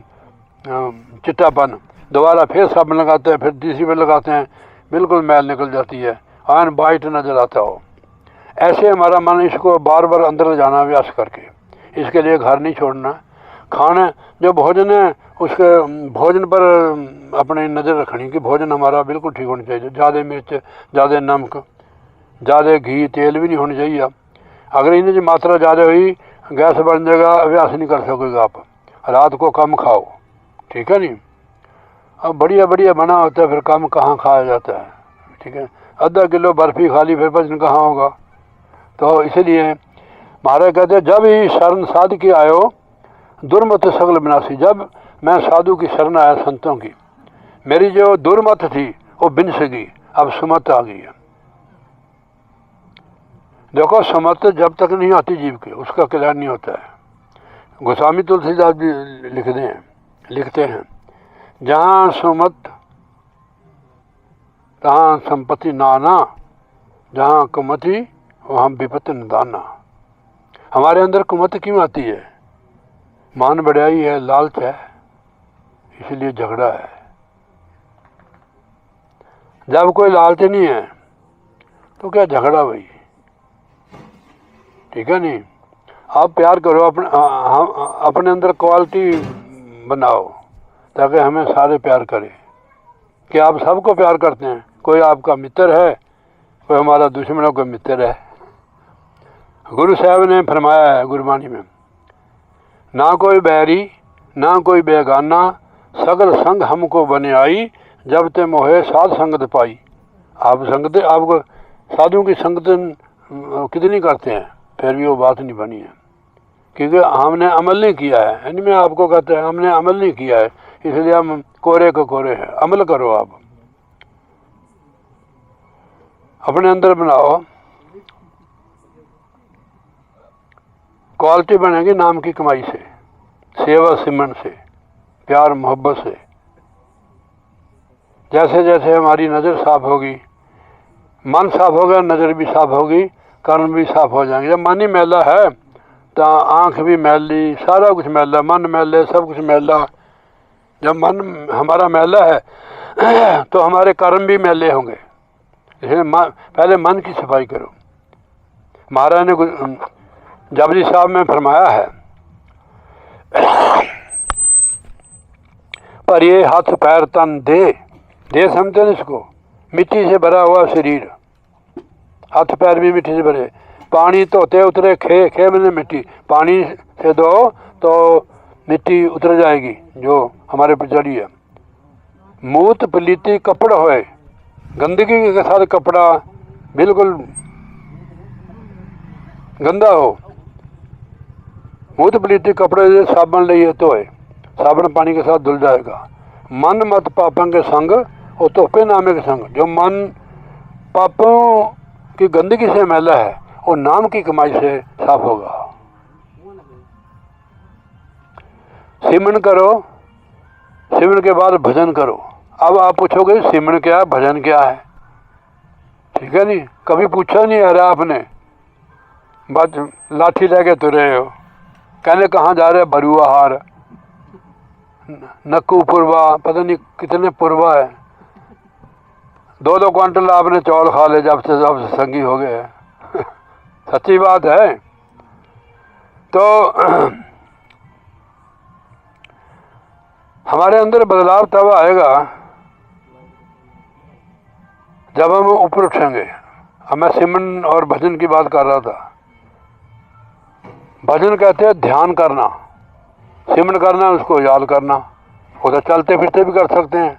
चिट्टापन, दोबारा फिर सब लगाते हैं, फिर तीसरी बार लगाते हैं, बिल्कुल मैल निकल जाती है, आयन वाइट नजर आता हो। ऐसे हमारा मन इसको बार बार अंदर ले जाना अभ्यास करके, इसके लिए घर नहीं छोड़ना। खाना जो भोजन है उसके भोजन पर अपनी नज़र रखनी कि भोजन हमारा बिल्कुल ठीक होना चाहिए। ज़्यादा मिर्च, ज़्यादा नमक, ज़्यादा घी तेल भी नहीं होनी चाहिए। अगर इन्हें जो मात्रा ज़्यादा हुई गैस बन जाएगा, अभ्यास नहीं कर सकोगे आप। रात को कम खाओ, ठीक है नहीं। अब बढ़िया बढ़िया बना होता है फिर कम कहाँ खाया जाता है, ठीक है। आधा किलो बर्फ़ी खा ली फिर वजन कहाँ होगा। तो इसलिए महाराज कहते जब ही शरण साध के आयो दुर्मत सगल विनाशी। जब मैं साधु की शरण आया, संतों की, मेरी जो दुर्मत थी वो बिनस गई, अब सुमत आ गई है। देखो सुमत जब तक नहीं आती जीव के, उसका कल्याण नहीं होता है। गोस्वामी तुलसीदास भी लिखते हैं जहाँ सुमत तहाँ संपत्ति नाना, जहाँ कुमति वहाँ विपत्ति निदाना। हमारे अंदर कुमत क्यों आती है? मान बढ़ाई है, लालच है, इसलिए झगड़ा है। जब कोई लालच नहीं है तो क्या झगड़ा भाई, ठीक है नहीं। आप प्यार करो, अपने अंदर क्वालिटी बनाओ ताकि हमें सारे प्यार करें। कि आप सबको प्यार करते हैं, कोई आपका मित्र है, कोई हमारा दुश्मनों का मित्र है। गुरु साहब ने फरमाया है गुरबाणी में, ना कोई बैरी ना कोई बेगाना, सगल संग हमको बने आई, जब ते मोहे साध संगत पाई। आप संगत, आपको साधुओं की संगत कितनी करते हैं फिर भी वो बात नहीं बनी है, क्योंकि हमने अमल नहीं किया है। इनमें आपको कहते हैं हमने अमल नहीं किया है, इसलिए हम कोरे को कोरे हैं। अमल करो, आप अपने अंदर बनाओ, क्वालिटी बनेगी नाम की कमाई से, सेवा सिमरन से, प्यार मोहब्बत से। जैसे जैसे हमारी नज़र साफ होगी, मन साफ होगा, नज़र भी साफ होगी, कर्म भी साफ हो जाएंगे। जब मन ही मैला है तो आँख भी मैली, सारा कुछ मैला, मन मैले, सब कुछ मैला। जब मन हमारा मैला है तो हमारे कर्म भी मैले होंगे। इसलिए पहले मन की सफाई करो। महाराज ने जपजी साहब में फरमाया है, पर ये हाथ पैर तन दे समझते हैं इसको, मिट्टी से भरा हुआ शरीर, हाथ पैर भी मिट्टी से भरे। पानी धोते उतरे खे में मिट्टी, पानी से धो तो मिट्टी उतर जाएगी जो हमारे पर चढ़ी है। मूत पलीती कपड़ होए, गंदगी के साथ कपड़ा बिल्कुल गंदा हो, मूत पलीती कपड़े से साबन लिए धोए, साबन पानी के साथ धुल जाएगा। मन मत पापों के संग और तोहफे नामे के संग। जो मन पापों की गंदगी से मैला है वो नाम की कमाई से साफ होगा। सिमरन करो, सिमरन के बाद भजन करो। अब आप पूछोगे सिमरन क्या है, भजन क्या है, ठीक है नहीं। कभी पूछा नहीं है आपने, बस लाठी लेके तुरे हो, कहने कहाँ जा रहे, बरुआ हार, नक्कू पुरवा, पता नहीं कितने पुरवा है। 2-2 क्वांटल आपने चौल खा ले जब से संगी हो गए। सच्ची बात है। तो हमारे अंदर बदलाव तब आएगा जब हम ऊपर उठेंगे। अब मैं सिमरन और भजन की बात कर रहा था। भजन कहते हैं ध्यान करना, सिमरन करना उसको याद करना। वो तो चलते फिरते भी कर सकते हैं।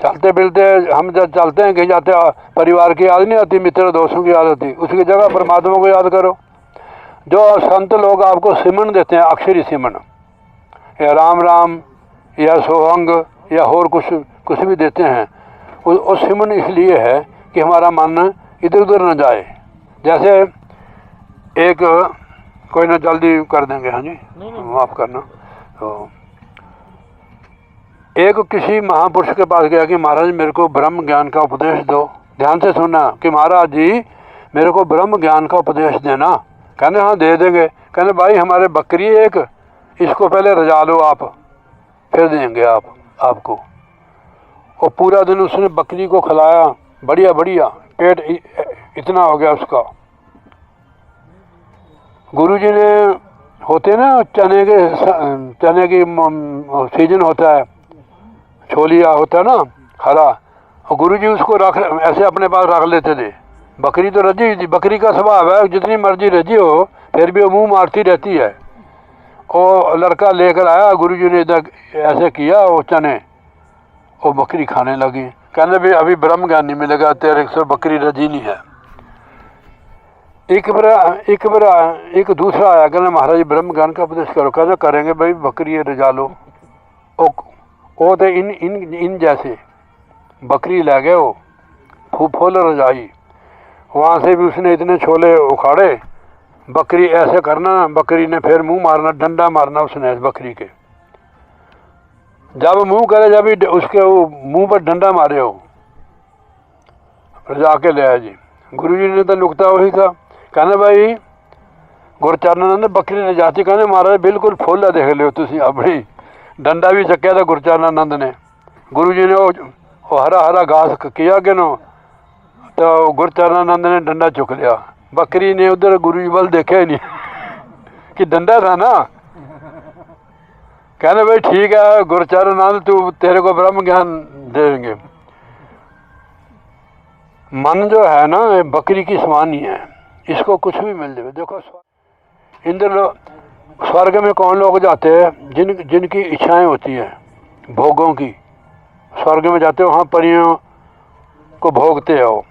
चलते फिरते हम जब चलते हैं कहीं जाते परिवार की याद नहीं आती, मित्र दोस्तों की याद आती, उसकी जगह परमात्मा को याद करो। जो संत लोग आपको सिमरन देते हैं, अक्षरी सिमरन या राम राम या सोहंग या और कुछ भी देते हैं, वो सिमरन इसलिए है कि हमारा मन इधर उधर न जाए। जैसे एक कोई ना जल्दी कर देंगे, हाँ जी माफ़ करना। तो एक किसी महापुरुष के पास गया कि महाराज मेरे को ब्रह्म ज्ञान का उपदेश दो। ध्यान से सुनना कि महाराज जी मेरे को ब्रह्म ज्ञान का उपदेश देना। कहने हाँ दे देंगे। कहने भाई हमारे बकरी एक, इसको पहले रजा लो आप, फिर देंगे आपको। और पूरा दिन उसने बकरी को खिलाया, बढ़िया बढ़िया, पेट इतना हो गया उसका। गुरु जी ने होते ना चने की सीजन होता है, छोलिया होता है ना हरा, और गुरु जी उसको रख ऐसे अपने पास रख लेते थे। बकरी तो रजी हुई थी, बकरी का स्वभाव है जितनी मर्जी रजी हो फिर भी वो मुंह मारती रहती है। और लड़का लेकर आया, गुरु जी ने इधर ऐसे किया, वो चने वो बकरी खाने लगी। कहने भाई अभी ब्रह्म ज्ञान नहीं मिलेगा तेरे से, बकरी रजी नहीं है। एक दूसरा आया, कहना महाराज ब्रह्म ज्ञान का उपदेश करो। कहना करेंगे भाई, बकरी रजा लो। वो तो इन जैसे बकरी ले गए, वो फूल रजाई। वहाँ से भी उसने इतने छोले उखाड़े, बकरी ऐसे करना, बकरी ने फिर मुंह मारना, डंडा मारना उसने इस बकरी के। जब मुंह करे, जब उसके वो मुंह पर डंडा मारे हो, रजा के ले आया जी। गुरु जी ने तो नुकता वही था। कहना भाई गुरचरण ने बकरी ने जाती, कहने महाराज बिल्कुल फुल देख लियो तुसी अपनी। डंडा भी चक्या था गुरचरणानंद ने। गुरु जी ने वो हरा हरा घास किया कि नो, तो गुरचरणानंद ने डंडा चुक लिया। बकरी ने उधर गुरु जी बल देखा ही नहीं कि डंडा था ना। कहने भाई ठीक है गुरचरणानंद, तू तेरे को ब्रह्म ज्ञान देंगे। मन जो है ना बकरी की समान ही है, इसको कुछ भी मिल जाए। देखो इंद्र स्वर्ग में कौन लोग जाते हैं, जिनकी इच्छाएं होती हैं भोगों की, स्वर्ग में जाते हो, वहाँ परियों को भोगते हो,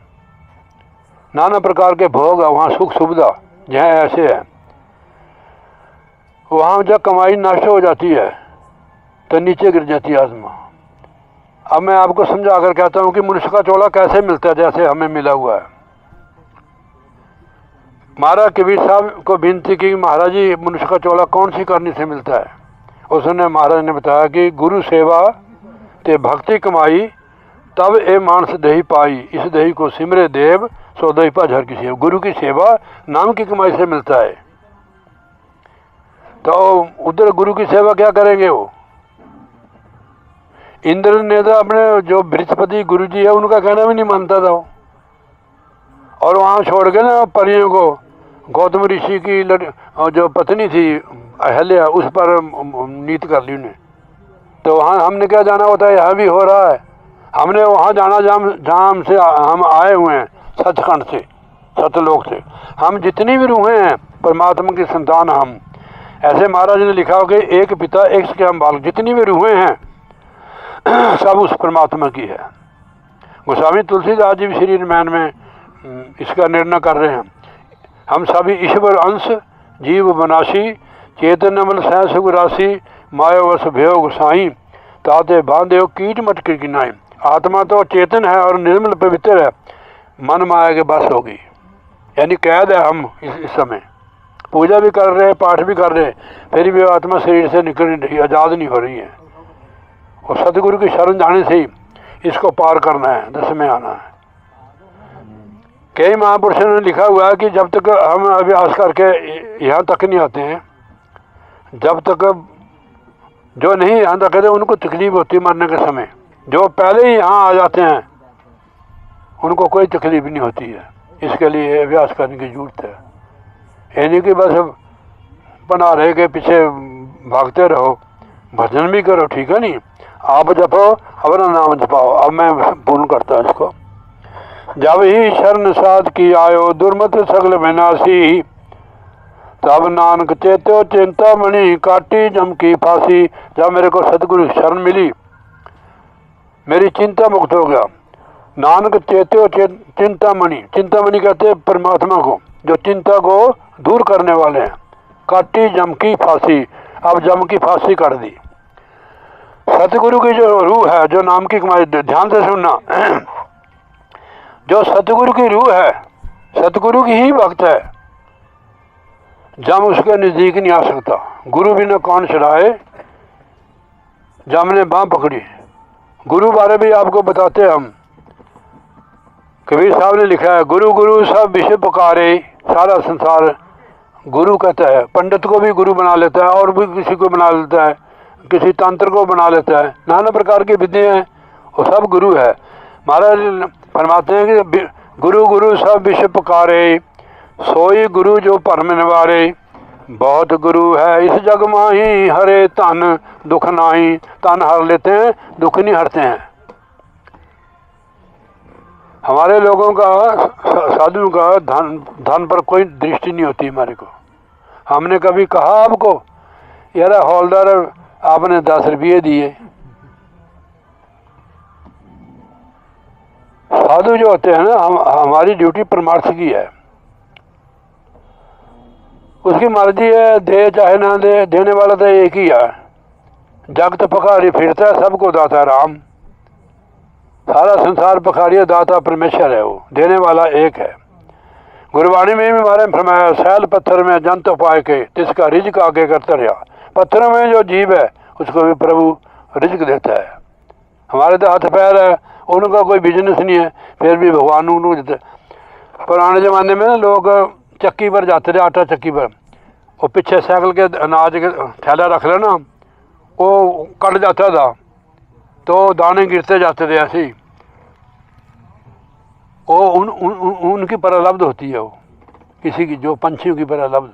नाना प्रकार के भोग है वहाँ, सुख सुविधा जहाँ ऐसे है। वहाँ जब कमाई नष्ट हो जाती है तो नीचे गिर जाती है आत्मा। अब मैं आपको समझा कर कहता हूँ कि मनुष्य का चोला कैसे मिलता है, जैसे हमें मिला हुआ है। महाराज कबीर साहब को विनती की, महाराज जी मनुष्य का चोला कौन सी करने से मिलता है। उसने महाराज ने बताया कि गुरु सेवा ते भक्ति कमाई, तब ए मानस दही पाई, इस दही को सिमरे देव सो दही पा झर की सेवा। गुरु की सेवा नाम की कमाई से मिलता है। तो उधर गुरु की सेवा क्या करेंगे वो। इंद्र ने तो अपने जो बृहस्पति गुरु जी है उनका कहना भी नहीं मानता था वो, और वहाँ छोड़ के ना परियों को, गौतम ऋषि की जो पत्नी थी अहल्या, उस पर नीत कर ली उन्हें। तो वहाँ हमने क्या जाना होता है, यहाँ भी हो रहा है। हमने वहाँ जाना जहाँ हमसे हम आए हुए हैं, सचखंड से, सतलोक से। हम जितनी भी रूहें हैं परमात्मा की संतान हम। ऐसे महाराज ने लिखा हो कि एक पिता एक के हम बालक, जितनी भी रूहें हैं सब उस परमात्मा की है। गोस्वामी तुलसीदास जी भी श्री रामायण में इसका निर्णय कर रहे हैं। हम सभी ईश्वर अंश, जीव बनासी, चेतन अमल सह सुख राशि, मायो वस भयो गोसाई, ताते बांधे हो कीट मटके की नाई। आत्मा तो चेतन है और निर्मल पवित्र है, मन माया के बस होगी, यानी कैद है हम इस समय। पूजा भी कर रहे हैं, पाठ भी कर रहे हैं, फिर भी आत्मा शरीर से निकल नहीं रही, आज़ाद नहीं हो रही है। और सदगुरु की शरण जाने से ही इसको पार करना है, दस में आना है। कई महापुरुषों ने लिखा हुआ है कि जब तक हम अभ्यास करके यहाँ तक नहीं आते हैं, जब तक जो नहीं यहाँ तक आते उनको तकलीफ होती है मरने के समय। जो पहले ही यहाँ आ जाते हैं उनको कोई तकलीफ नहीं होती है। इसके लिए अभ्यास करने की जरूरत है। ये नहीं कि बस बना रहे के पीछे भागते रहो, भजन भी करो, ठीक है नहीं, आप जपो अपना नाम जपाओ। अब मैं पूर्ण करता हूँ इसको। जब ही शरण साध की आयो, दुर्मत सगल विनाशी, तब नानक चेत्यो चिंता मणि, काटी जम की फांसी। जब मेरे को सतगुरु शरण मिली, मेरी चिंता मुक्त हो गया। नानक चेत्यो चिंता मणि, चिंता मणि कहते हैं परमात्मा को, जो चिंता को दूर करने वाले हैं। काटी जम की फांसी, अब जम की फांसी काट दी। सतगुरु की जो रूह है, जो नाम की कमाई, ध्यान से सुनना, जो सतगुरु की रूह है, सतगुरु की ही भक्त है, जम उसके नजदीक नहीं आ सकता। गुरु बिना कौन छड़ाए, जम ने बांह पकड़ी। गुरु बारे भी आपको बताते हैं हम। कबीर साहब ने लिखा है, गुरु गुरु सब विश्व पुकारे, सारा संसार गुरु कहता है। पंडित को भी गुरु बना लेता है, और भी किसी को बना लेता है, किसी तंत्र को बना लेता है, नाना प्रकार की विद्या हैं, वो सब गुरु है। महाराज फरमाते हैं कि गुरु गुरु सब विश्व पुकारे, सोई गुरु जो भरम निवारे, बहुत गुरु है इस जग माही, हरे तन दुख नाही। तन हर लेते हैं, दुख नहीं हरते हैं। हमारे लोगों का, साधुओं का धन पर कोई दृष्टि नहीं होती हमारे को। हमने कभी कहा आपको यार हौलदार आपने 10 रुपये दिए? साधु जो होते हैं ना, हमारी ड्यूटी परमार्थ की है, उसकी मर्जी है, दे चाहे ना दे, देने वाला तो एक ही है। जगत पखारी फिरता है, सबको दाता राम। सारा संसार पखारिया, दाता परमेश्वर है, वो देने वाला एक है। गुरबाणी में भी हमारे फरमाया, सैल पत्थर में जंत पाए के तिसका रिज्क आगे करता रहा। पत्थरों में जो जीव है उसको भी प्रभु रिज्क देता है। हमारे तो हाथ पैर है, उनका कोई बिजनेस नहीं है, फिर भी भगवान उनको देते। पुराने ज़माने में ना लोग चक्की पर जाते थे, आटा चक्की पर, वो पीछे साइकिल के अनाज के थैला रख लेना, वो कट जाता था तो दाने गिरते जाते थे ऐसे ही। वो उनकी परलब्ध होती है, वो किसी की, जो पंछियों की परलब्ध,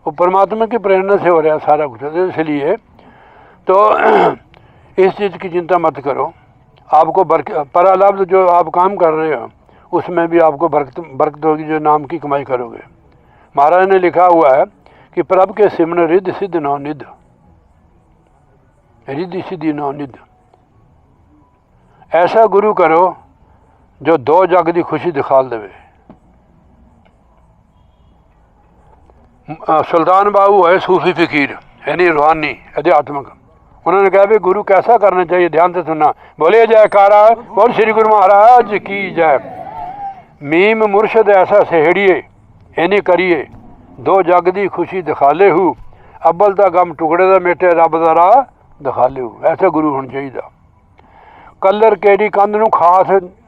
वो परमात्मा की प्रेरणा से हो रहा है सारा कुछ। इसलिए तो इस चीज़ की चिंता मत करो। आपको परलब्ध जो आप काम कर रहे हो उसमें भी आपको बरकत होगी, जो नाम की कमाई करोगे। महाराज ने लिखा हुआ है कि प्रभ के सिमरन रिद्धि सिद्ध नौ निध, रिद्धि सिद्धि नौ निध। ऐसा गुरु करो जो 2 जग की खुशी दिखाल देवे। सुल्तान बाबू है सूफी फकीर, यानी रूहानी अध्यात्मक। उन्होंने कहा भी गुरु कैसा करना चाहिए, ध्यान से सुनना। बोले जयकारा बोल श्री गुरु महाराज की जय। मीम मुर्शद ऐसा सहेड़िए इन्हें करिए, 2 जग की खुशी दिखा ले हूँ। अब्बल दा गम टुकड़े दा मेटे रब दा राह दिखा ले हूँ। ऐसा गुरु होना चाहिए। कलर केड़ी कंध नूं खास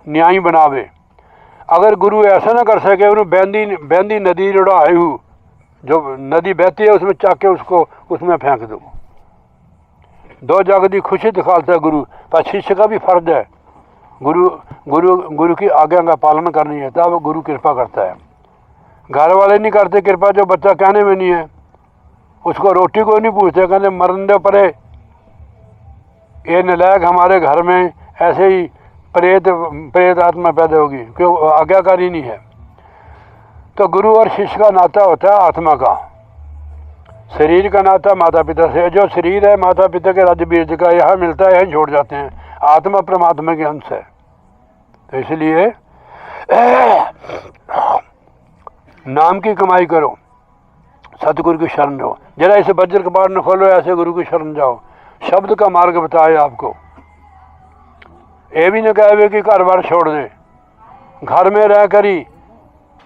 न्याई बनावे। अगर गुरु ऐसा ना कर सके, उन्हें बहती नदी रुढ़ाए हूँ, जो नदी बहती है उसमें चाक के उसको उसमें फेंक दो। 2 जग की खुशी दिखाता है गुरु। पर शिष्य का भी फर्ज है, गुरु की आज्ञा का पालन करनी है, तब गुरु कृपा करता है। घर वाले नहीं करते कृपा, जो बच्चा कहने में नहीं है उसको रोटी को नहीं पूछते, कहते मरन दे परे। ये नलायक हमारे घर में ऐसे ही प्रेत आत्मा पैदा होगी, क्यों आज्ञाकारी नहीं है। तो गुरु और शिष्य का नाता होता है आत्मा का। शरीर का नाता माता पिता से, जो शरीर है माता पिता के राज्य बीज का, यहाँ मिलता है यहीं छोड़ जाते हैं। आत्मा परमात्मा के अंश है। तो इसलिए नाम की कमाई करो, सतगुरु की शरण जाओ। जरा इसे वज्र कपाट न खोलो, ऐसे गुरु की शरण जाओ। शब्द का मार्ग बताए आपको। ये भी न कहे कि घर बार छोड़ दे, घर में रह कर ही,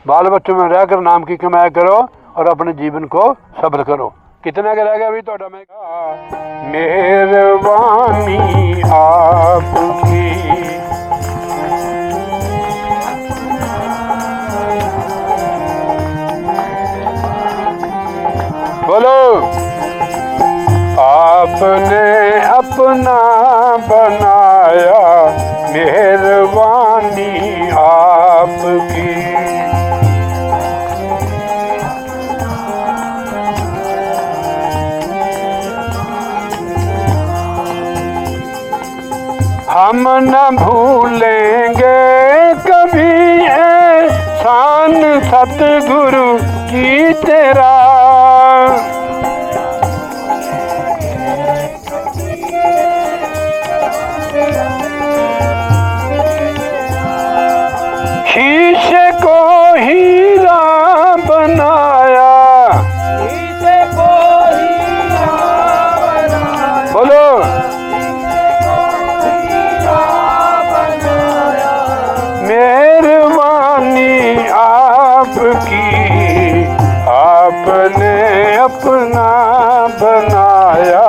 बाल बच्चों में रहकर नाम की कमाई करो और अपने जीवन को सफल करो। कितना के रह गया अभी तो मेहरबानी आपकी, बोलो आपने अपना बनाया, मेहरबानी आपकी। हम न भूलेंगे कभी एहसान सतगुरु की तेरा। शीशे को हीरा बनाया, शीशे को हीरा बनाया, बोलो मेहरबानी आपकी, आपने अपना बनाया।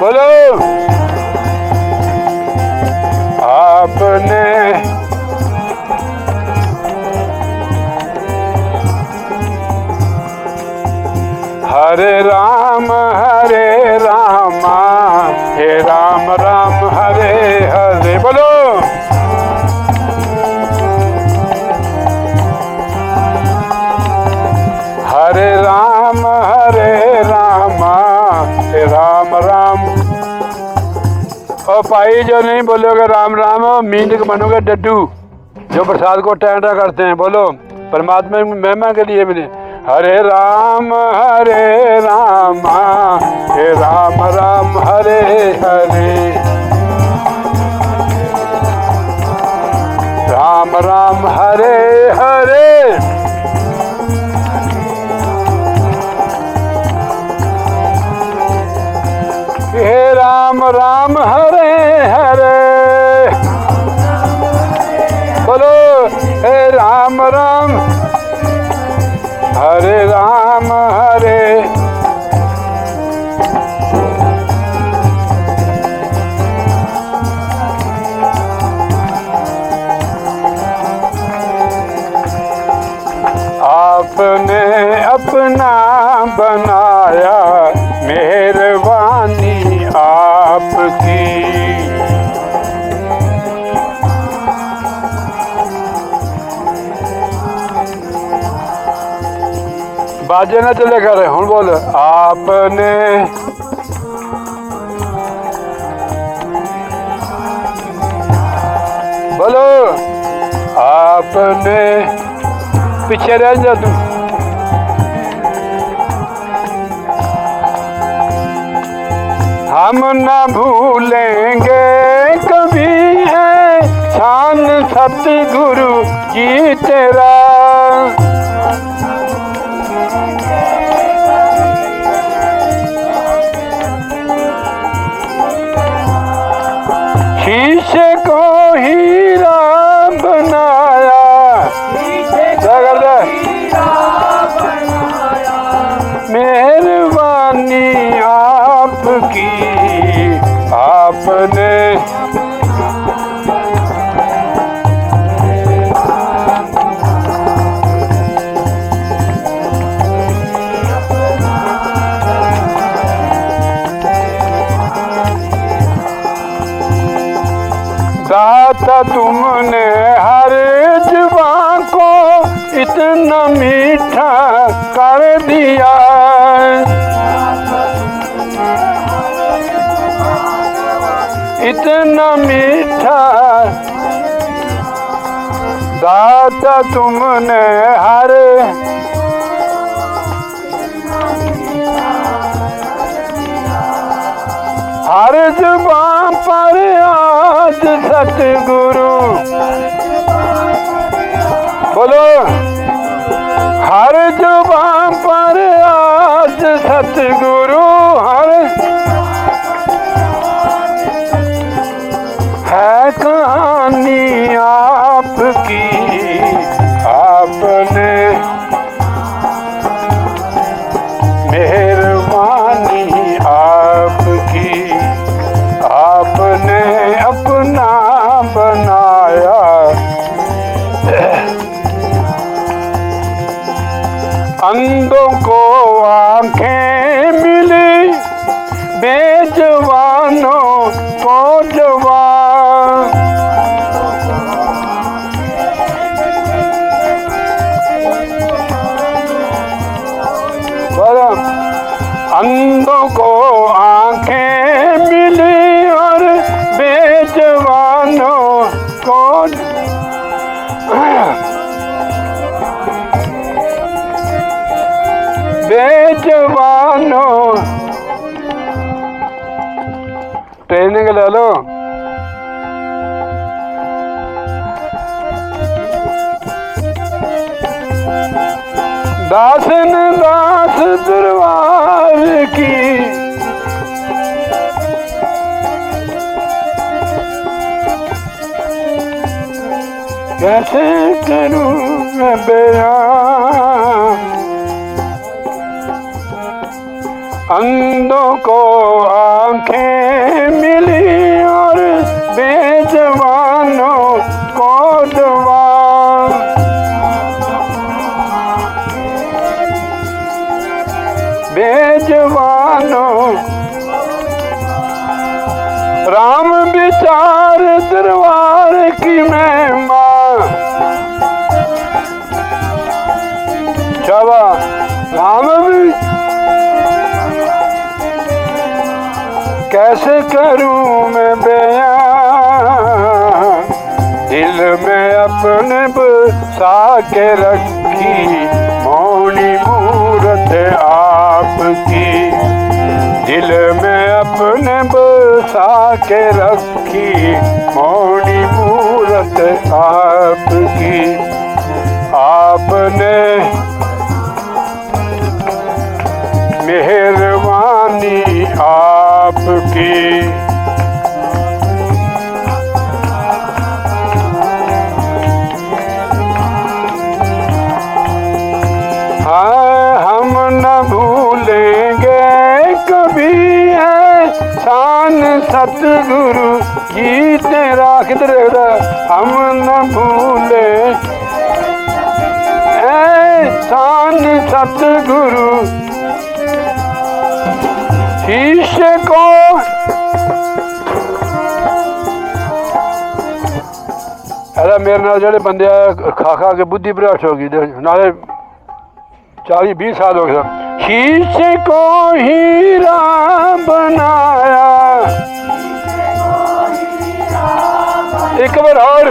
बोलो आपने हरे रामा हे राम राम हरे हरे। बोलो हरे और भाई जो नहीं बोलोगे राम राम मींद के बनोगे डड्डू जो प्रसाद को टैंडा करते हैं। बोलो परमात्मा की महिमा के लिए मिले। हरे राम हे राम राम हरे हरे राम राम हरे हरे हे राम राम हरे हरे बोलो हे राम राम हरे राम हरे आपने अपना बनाया मेहरबानी आपकी। बाजे ना चले कर हूँ बोल आपने बोलो आपने पीछे रह जा तू। हम न भूलेंगे कभी है शान सतगुरु जी तेरा। शीशे को हीरा बनाया मेहरबानी आपकी आपने। दाता तुमने हर जुबान को इतना मीठा कर दिया। इतना मीठा दाता तुमने हर जुबान पर आज सतगुरु बोलो हर जुबान पर आज सतगुरु हर है कहानी आपकी आपने मेहरबानी आपकी आपने अपना बनाया। अंधों को आंखें मिली बेजवानों को जवान। अंधों को आंखें मिली और बेजवानों को बेजवानों ट्रेनिंग ले लो। दासन दास दरबार की कैसे करूं मैं बयान। अंधों को आंखें मिली और बेजवानों को जवान। बेजवानों राम विचार दरबार की महिमा। शाबा राम भी कैसे करूं मैं बयां, दिल में अपने बसा के रखी मौनी मूरत आपकी, दिल में अपने बसा के रखी मौनी मूरत आपकी। आपने मेहरबानी आपकी, हम न भूलेंगे कभी एहसान सतगुरु जी तेरा। किधर हम न भूले एहसान सतगुरु शीशे को। अरे मेरे नाल जेडे बंदे खा खा के बुद्धि भ्रष्ट हो गई, नाले 40-20 साल हो गए। शीशे को हीरा बनाया, एक बार और।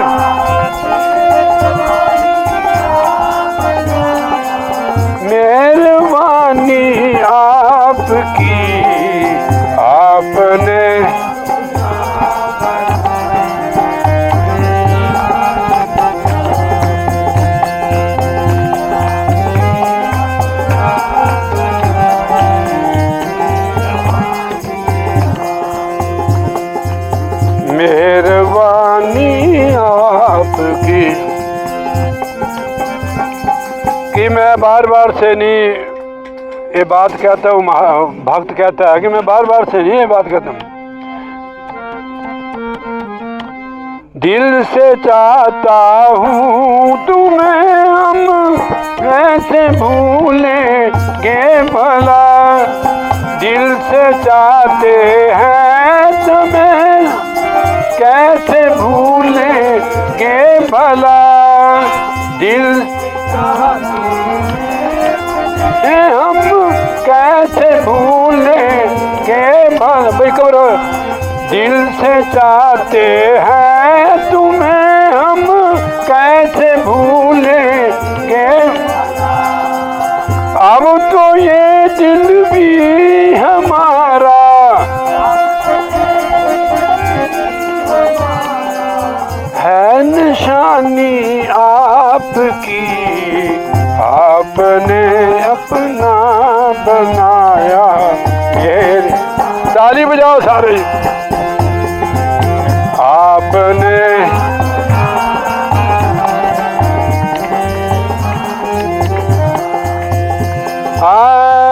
मेहरबानी आपकी, आपने मेहरबानी आपकी कि मैं बार बार से नहीं ये बात कहता हूँ। भक्त कहता है कि मैं बार बार से नहीं ये बात कहता हूँ, दिल से चाहता हूँ तुम्हें हम कैसे भूलेंगे भला, दिल से चाहते हैं तुम्हें कैसे भूलेंगे भला, दिल हम कैसे भूलेंगे भला। भाई करो, दिल से चाहते हैं तुम्हें हम कैसे भूलेंगे, अब तो ये दिल भी हमारा है निशानी आपकी, आपने अपना बनाया मेरे। ताली बजाओ सारे। आपने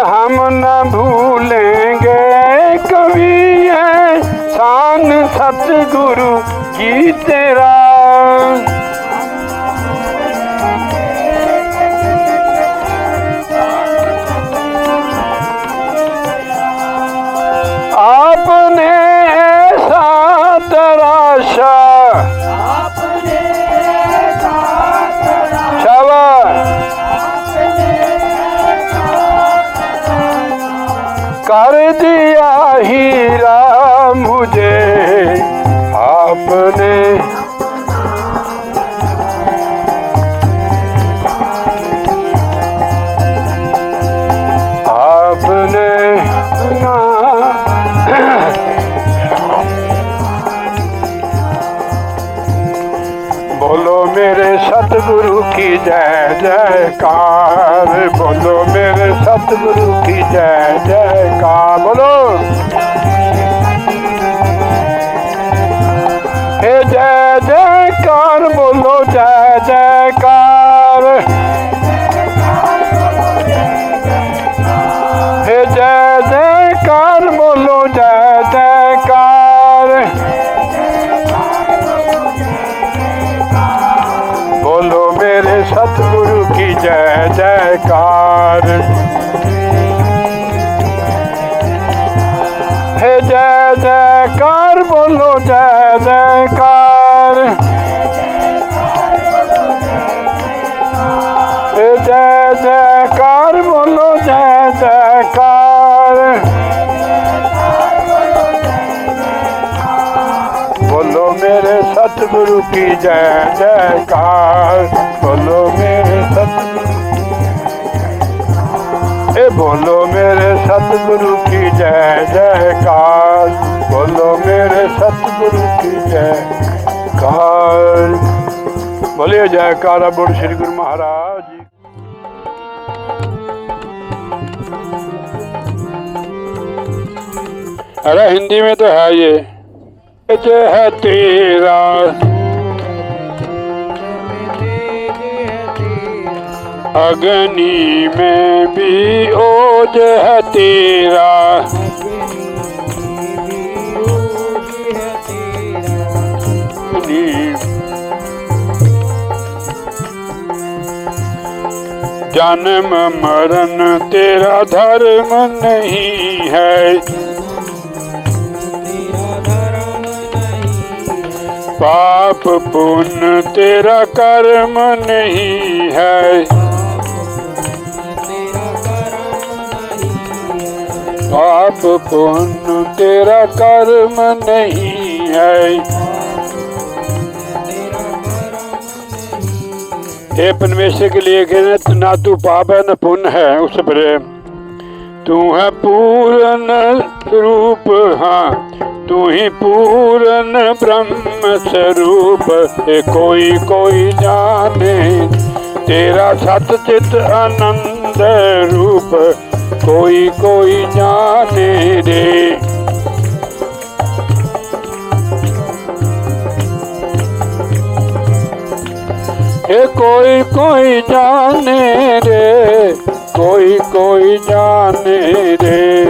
हम न भूलेंगे कभी एहसान सतगुरु जी तेरा। आपने ऐसा तराशा, कर दिया हीरा मुझे आपने, आपने बोलो मेरे सतगुरु की जय जयकार, बोलो मेरे सतगुरु की जय जयकार। बोलो हे जय जयकार, बोलो जय जयकार, हे जय जयकार, बोलो जय जयकार, बोलो मेरे सतगुरु की जय जयकार। हे जय जयकार, बोलो जय जयकार, हे जय जयकार, बोलो जय जयकार, सतगुरु की जय जयकार। बोलो मेरे सतगुरु, बोलो मेरे सतगुरु की जय जयकार। बोलो मेरे सतगुरु की जयकार। बोलिए जयकारा बोल श्री गुरु महाराज जी। अरे हिंदी में तो है ये, है तेरा अग्नि में भी ओज है तेरा। जन्म मरण तेरा धर्म नहीं है, पाप पुण्य तेरा कर्म नहीं है, पाप पुण्य तेरा कर्म नहीं है। हे परमेश्वर के लिए कहने ना तू पाप है न पुण्य है उस प्रेम, तू है पूर्ण स्वरूप। हाँ तू ही पूर्ण ब्रह्म स्वरूप। कोई कोई जाने तेरा सतचित आनंद रूप, कोई कोई जाने रे। कोई कोई जाने रे, कोई कोई जाने रे,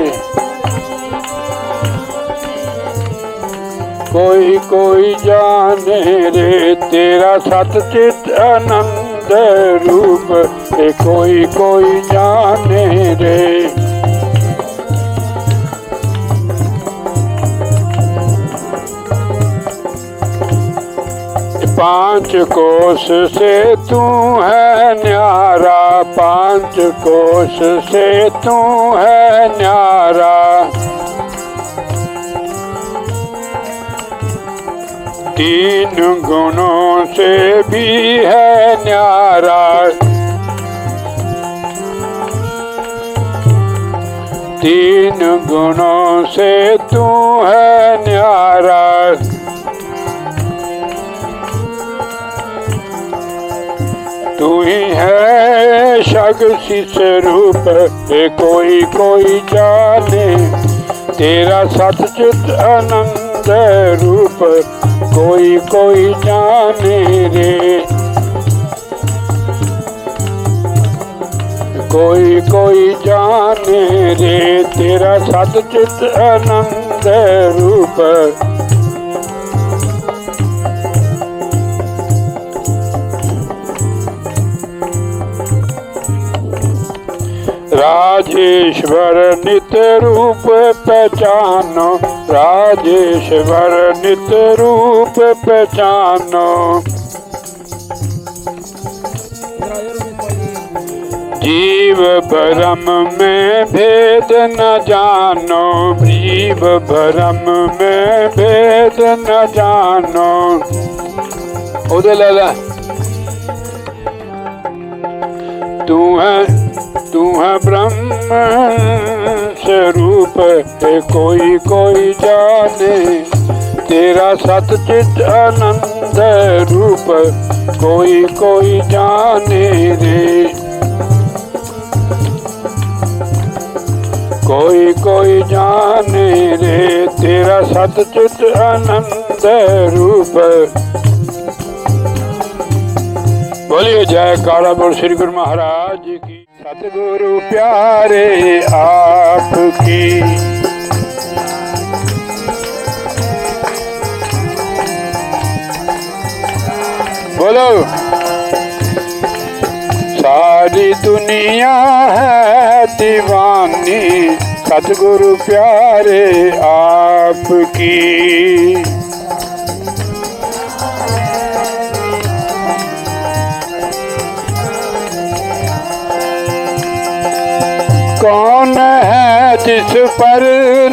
कोई कोई जाने रे तेरा सतचित आनंद रूप। कोई कोई जाने रे। पांच कोश से तू है न्यारा, पांच कोश से तू है न्यारा। तीन गुणों से भी है न्यारा, तीन गुणों से तू है न्यारा। तू ही है शक्ति स्वरूप। कोई कोई जाने तेरा सतचित आनंद रूप, कोई कोई जाने रे। कोई कोई जाने रे तेरा सतचित आनंद रूप। राजेश्वर नित्य रूप पहचानो, राजेश्वर नित्य रूप पहचानो। जीव ब्रह्म में भेद न जानो, जीव ब्रह्म में भेद न जानो। उदय लाला तू है ब्रह्म स्वरूप। कोई कोई जाने तेरा सतचित आनंद रूप, कोई कोई जाने रे। कोई कोई जाने रे तेरा सतचित आनंद रूप। बोलिए जयकारा बोल श्री गुरु महाराज की। सतगुरु प्यारे आपकी, बोलो सारी दुनिया है दीवानी, सतगुरु प्यारे आपकी। कौन है जिस पर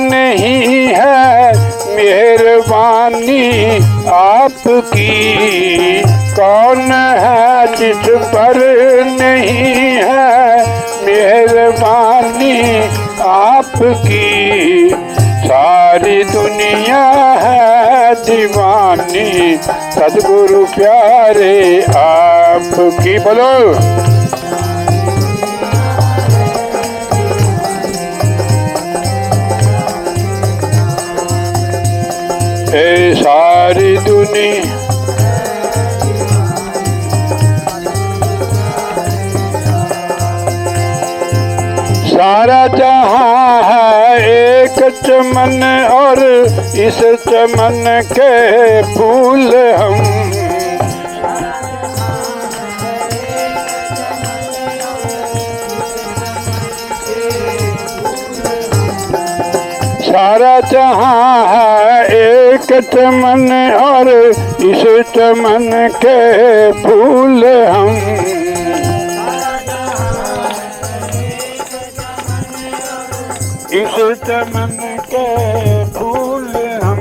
नहीं है मेहरबानी आपकी, कौन है जिस पर नहीं है मेहरबानी आपकी। सारी दुनिया है दीवानी, सद्गुरु प्यारे आपकी। बोलो ए सारी दुनिया, सारा जहां है एक चमन और इस चमन के फूल हम। सारा जहां है एक चमन और इस चमन के फूल हम। इस चमन के फूल हम।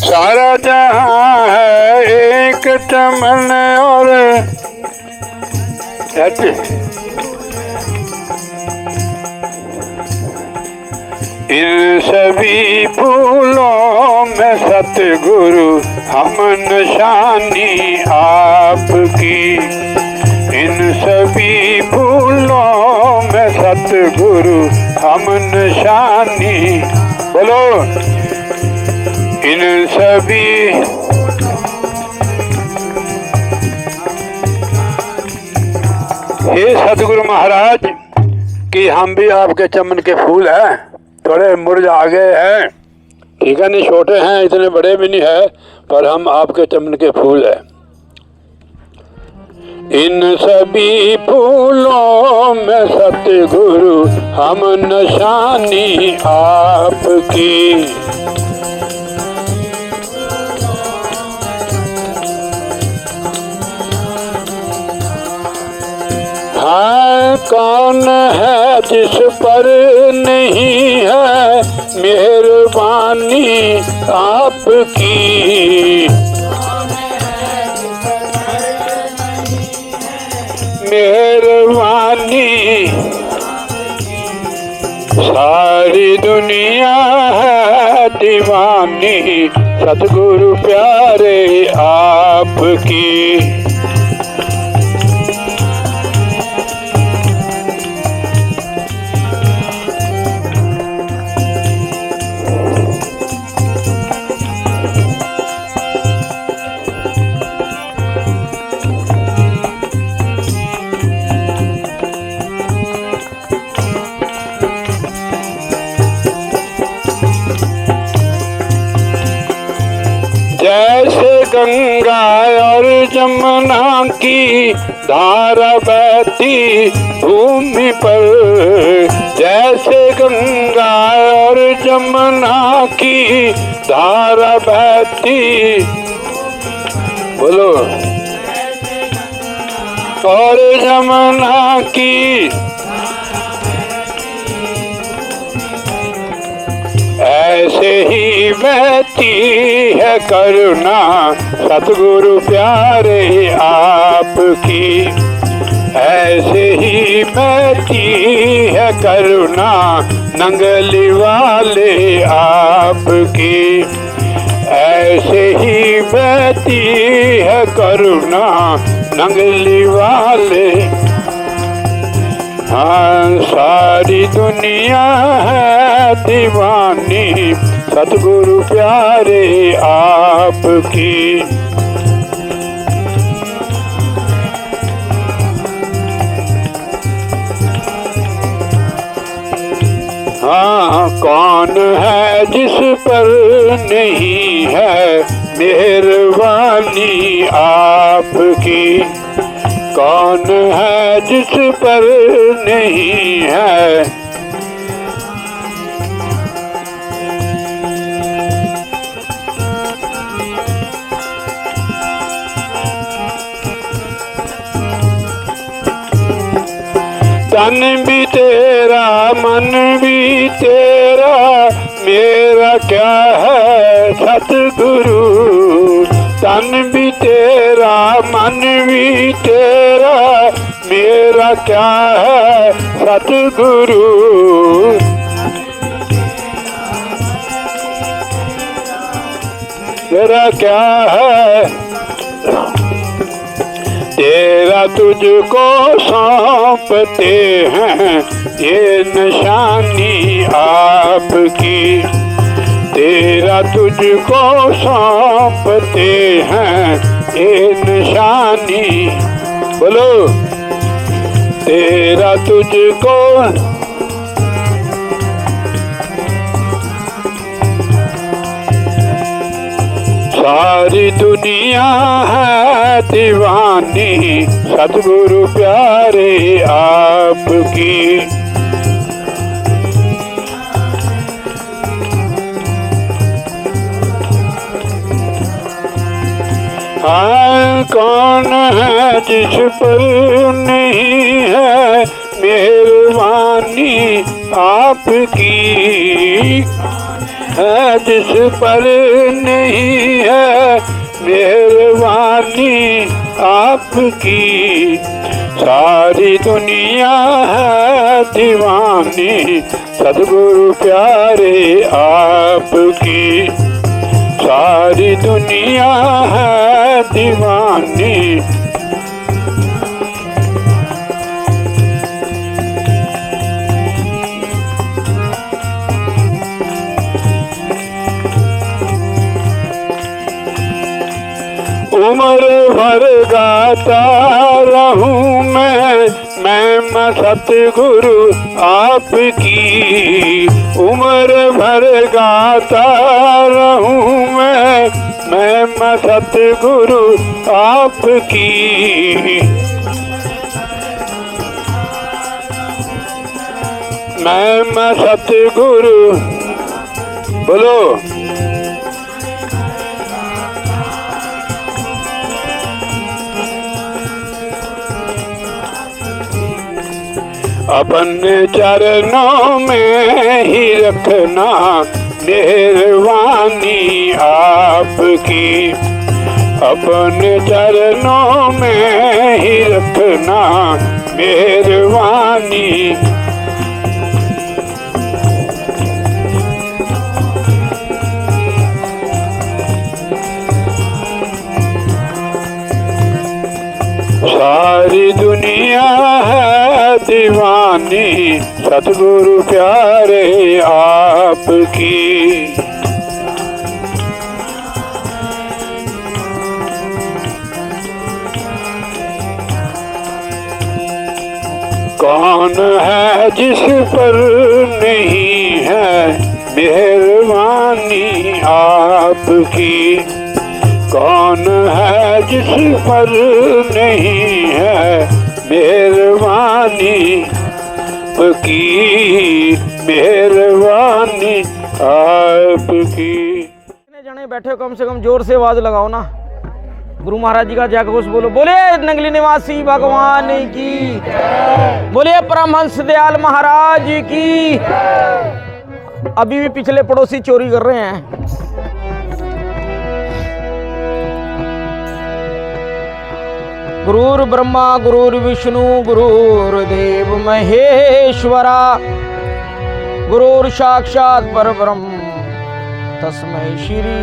सारा जहां है एक चमन और इन सभी फूलों में सतगुरु हम निशानी आपकी। इन सभी फूलों में सतगुरु हम निशानी। बोलो इन सभी, हे सतगुरु महाराज कि हम भी आपके चमन के फूल हैं, थोड़े मुरझा गए हैं, ठीक है, नहीं छोटे हैं, इतने बड़े भी नहीं है, पर हम आपके चमन के फूल हैं। इन सभी फूलों में सतगुरु हम निशानी आपकी। हाँ कौन है जिस पर नहीं है मेहरबानी आपकी। मेहरबानी सारी दुनिया है दीवानी, सतगुरु प्यारे आपकी। जैसे गंगा और जमुना की धारा बहती भूमि पर, जैसे गंगा और जमुना की धारा बहती। बोलो और जमुना की, ऐसे ही बहती है करुणा सतगुरु प्यारे आपकी। ऐसे ही बहती है करुणा नंगली वाले आपकी। ऐसे ही बहती है करुणा नंगली वाले। हाँ सारी दुनिया है दीवानी, सतगुरु प्यारे आपकी। हाँ कौन है जिस पर नहीं है मेहरबानी आपकी। कौन है जिस पर नहीं है। तन भी तेरा मन भी तेरा मेरा क्या है सतगुरु, तन भी तेरा मन भी तेरा, मेरा क्या है सतगुरु। मेरा क्या है तेरा तुझको सौंपते हैं ये निशानी आपकी, तेरा तुझको सौंपते हैं ये निशानी। बोलो तेरा तुझको, सारी दुनिया है दीवानी सतगुरु प्यारे आपकी। हाँ कौन है जिस पर नहीं है मेहरबानी आपकी, है जिस पर नहीं है मेहरबानी आपकी। सारी दुनिया है दीवानी सतगुरु प्यारे आपकी, सारी दुनिया है दीवानी। उम्र भर गाता रहूं मैं सतगुरु आपकी, उम्र भर गाता रहूं मैं सतगुरु आपकी। मैं सतगुरु, बोलो अपने चरणों में ही रखना मेहरबानी आपकी, अपने चरणों में ही रखना मेहरबानी। सारी दुनिया है दीवानी सतगुरु प्यारे आपकी। कौन है जिस पर नहीं है मेहरबानी आपकी, कौन है जिस पर नहीं है मेहरबानी आपकी, मेहरबानी आपकी। कितने जने बैठे हो, कम से कम जोर से आवाज लगाओ ना। गुरु महाराज जी का जय घोष बोलो। बोले नंगली निवासी भगवान की, बोले परमहंस दयाल महाराज की। अभी भी पिछले पड़ोसी चोरी कर रहे हैं। गुरुर् ब्रह्मा गुरुर्विष्णु गुरुर्देव महेश्वरा, गुरुर् साक्षात् परब्रह्म तस्मै श्री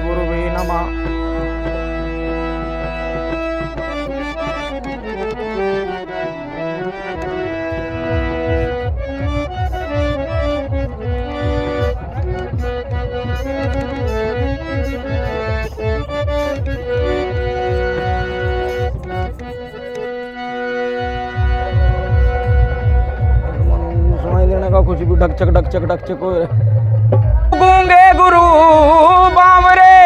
गुरुवे नमः। कुछ भी ढकचक ढकचक ढकचक हो गूंगे गुरु बावरे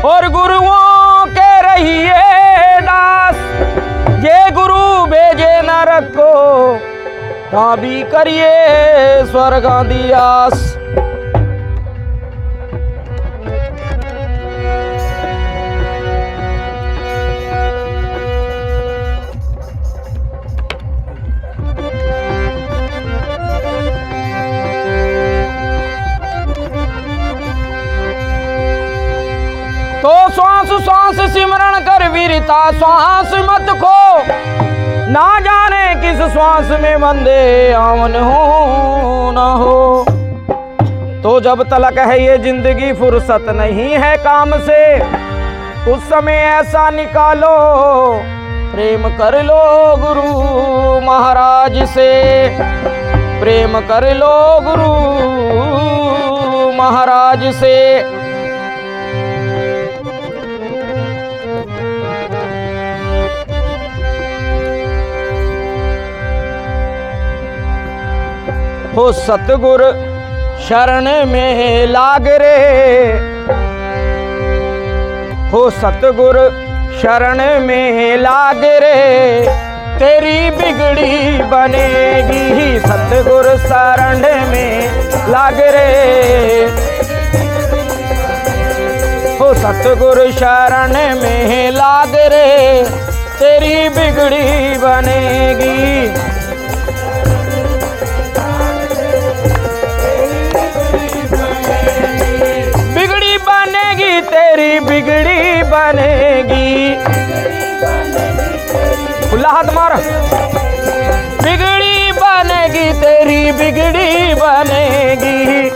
और गुरुओं के रहिए दास, जे गुरु भेजे न रखो ता भी करिए स्वर्गा दी आस। लेता श्वास मत खो, ना जाने किस श्वास में बंदे आवन हो न हो। तो जब तलक है ये जिंदगी फुर्सत नहीं है काम से, उस समय ऐसा निकालो प्रेम कर लो गुरु महाराज से, प्रेम कर लो गुरु महाराज से। हो सतगुर शरण में लाग रे, हो सतगुर शरण में लाग रे, तेरी बिगड़ी बनेगी। सतगुर शरण में लाग रे, हो सतगुर शरण में लाग रे, तेरी बिगड़ी बनेगी। तेरी बिगड़ी बनेगी। खुला हाथ मार। बिगड़ी बनेगी, तेरी बिगड़ी बनेगी।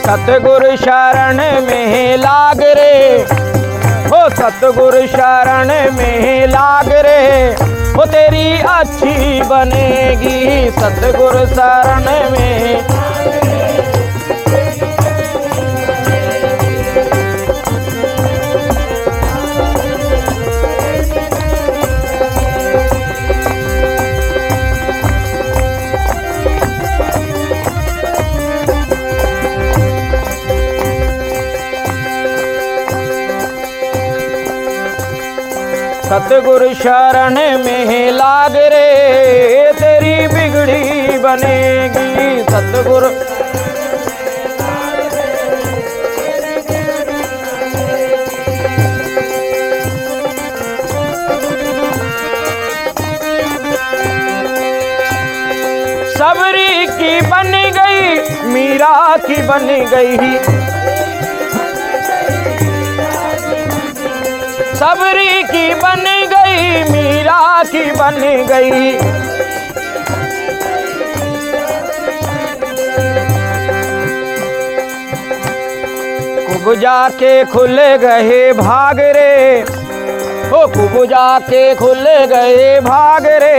सतगुर शरण में लाग रे, हो सतगुर शरण में लाग रे, वो तेरी अच्छी बनेगी। सतगुर शरण में सतगुर शरण में लाग रे, तेरी बिगड़ी बनेगी। सतगुर सबरी की बन गई, मीरा की बन गई, सबरी की बन गई, मीरा की बन गई। कुब जाके खुल गए भाग रे, ओ कुब जाके खुल गए भाग रे,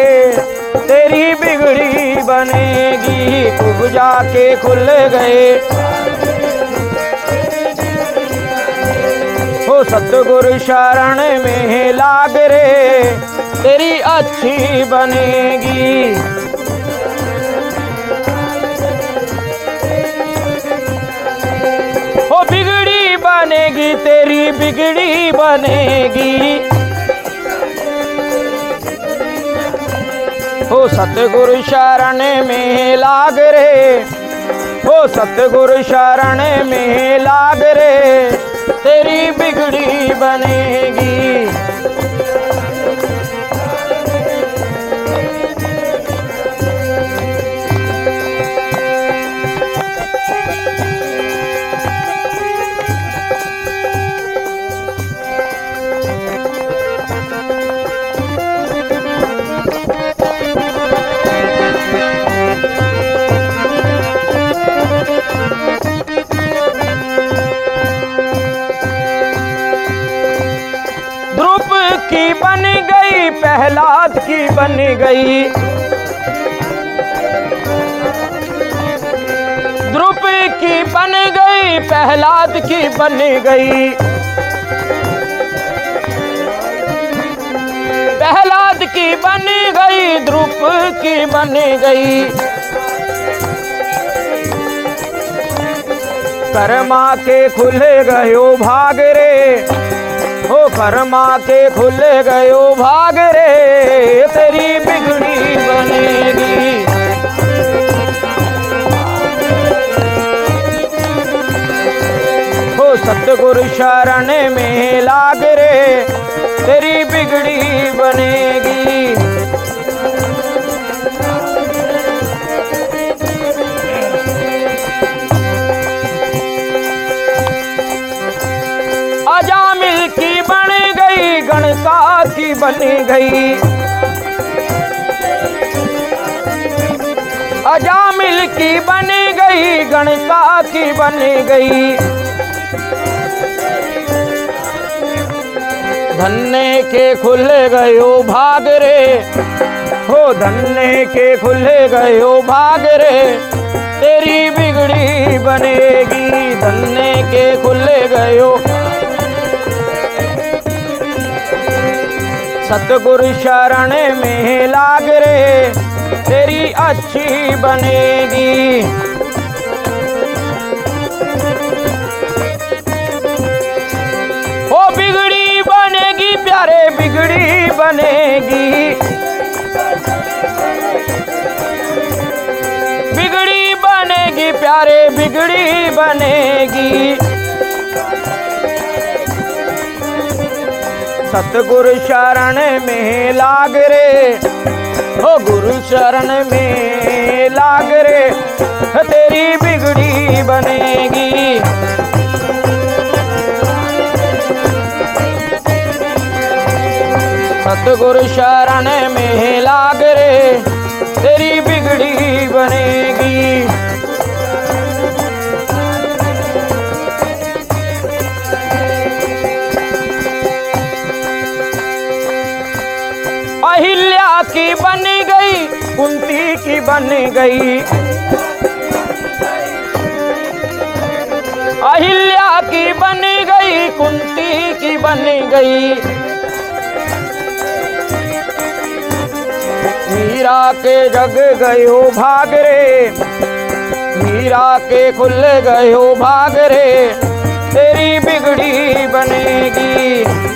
तेरी बिगड़ी बनेगी। कुब जाके खुल गए, हो सतगुर शरण में लाग रे, तेरी अच्छी बनेगी। हो बिगड़ी बनेगी, तेरी बिगड़ी बनेगी। हो सतगुर शरण में लाग रे, हो सतगुर शरण में लाग रे, तेरी बिगड़ी बनेगी। की बन गई, प्रहलाद की बन गई, द्रुप की बन गई, प्रहलाद की बन गई, प्रहलाद की बन गई, द्रुप की बन गई। कर्मा के खुले गयो भाग रे, हो कर्मा के खुल गयो भाग रे, तेरी बिगड़ी बनेगी। हो सतगुर शरण में लाग रे, तेरी बिगड़ी बनेगी। अजामिल की बन गई गणका की बन गई, अजामिल की बन गई गणका की बन गई। धन्ने के खुल गयो भाग रे, हो धन्ने के खुल गयो भाग रे, तेरी बिगड़ी बनेगी। धन्ने के खुल गयो, सतगुरु शरण में लाग रे, तेरी अच्छी बनेगी। ओ बिगड़ी बनेगी प्यारे बिगड़ी बनेगी, बिगड़ी बनेगी प्यारे बिगड़ी बनेगी। सतगुरु शरण में लाग रे, ओ गुरु शरण में लाग रे, तेरी बिगड़ी बनेगी। सतगुरु शरण में लाग रे, तेरी बिगड़ी बनेगी। अहिल्या की बन गई कुंती की बन गई, अहिल्या की बन गई कुंती की बन गई। मीरा के जग गयो भाग रे, मीरा के खुल गयो भाग रे, तेरी बिगड़ी बनेगी।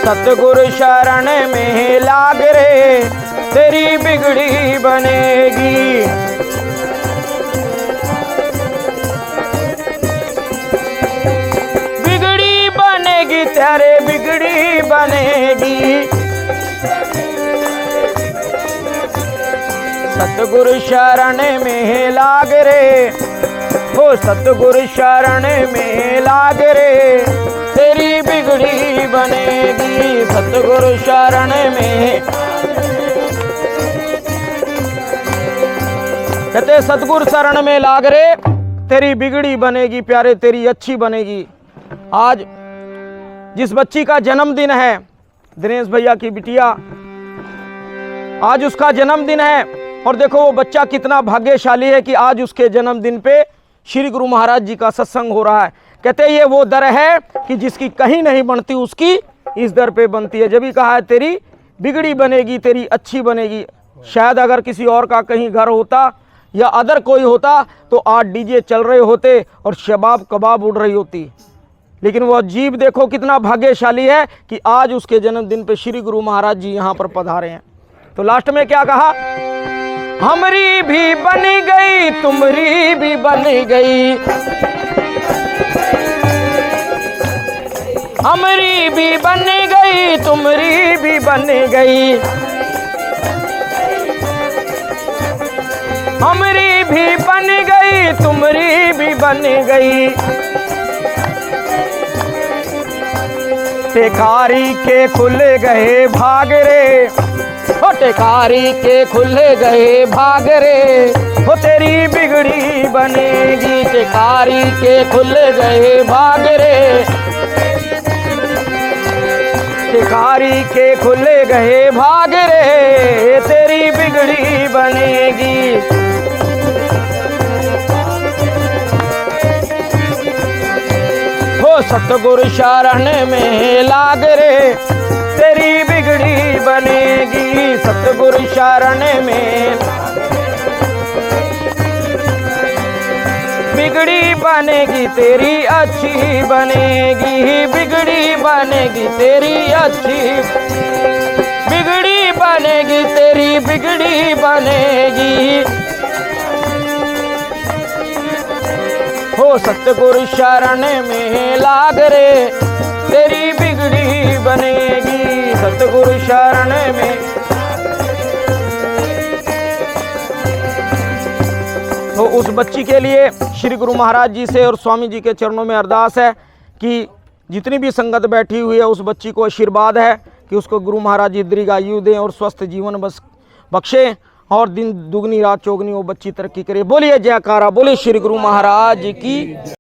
सतगुरु शरण में लाग रे, तेरी बिगड़ी बनेगी। बिगड़ी बनेगी तेरे बिगड़ी बनेगी। सतगुरु शरण में लाग रे, हो सतगुरु शरण में लाग रे, तेरी बिगड़ी बनेगी। सतगुरु शरण में, कहते सतगुरु शरण में लाग रे, तेरी बिगड़ी बनेगी प्यारे, तेरी अच्छी बनेगी। आज जिस बच्ची का जन्मदिन है, दिनेश भैया की बिटिया, आज उसका जन्मदिन है। और देखो वो बच्चा कितना भाग्यशाली है कि आज उसके जन्मदिन पे श्री गुरु महाराज जी का सत्संग हो रहा है। कहते ये वो दर है कि जिसकी कहीं नहीं बनती उसकी इस दर पे बनती है। जब भी कहा है तेरी बिगड़ी बनेगी, तेरी अच्छी बनेगी। शायद अगर किसी और का कहीं घर होता या अदर कोई होता तो आज डीजे चल रहे होते और शबाब कबाब उड़ रही होती, लेकिन वो जीव देखो कितना भाग्यशाली है कि आज उसके जन्मदिन पे श्री गुरु महाराज जी यहाँ पर पधारे हैं। तो लास्ट में क्या कहा, हमरी भी बन गई तुमरी भी बन गई, हमरी भी बन गई तुमरी भी बन गई, हमरी भी बन गई तुमरी भी बन गई। टेकारी के खुल गए भाग रे, हो टेकारी के खुल गए भाग रे, हो तेरी बिगड़ी बनेगी। टेकारी के खुल गए भाग रे, टेकारी के खुल गए भाग रे, तेरी बिगड़ी बनेगी। हो सतगुरु शरण में लाग रे, तेरी बिगड़ी बनेगी। सतगुरु शरण में बिगड़ी बनेगी, तेरी अच्छी बनेगी। बिगड़ी बनेगी तेरी अच्छी, बिगड़ी बनेगी तेरी बिगड़ी बनेगी। हो सतगुरु शरण में लाग रे, तेरी बिगड़ी बनेगी। सतगुरु शरण में तो उस बच्ची के लिए श्री गुरु महाराज जी से और स्वामी जी के चरणों में अरदास है कि जितनी भी संगत बैठी हुई है उस बच्ची को आशीर्वाद है कि उसको गुरु महाराज जी दीर्घ आयु दें और स्वस्थ जीवन बख्शे और दिन दुगनी रात चौगनी वो बच्ची तरक्की करे। बोलिए जयकारा, बोलिए श्री गुरु महाराज की।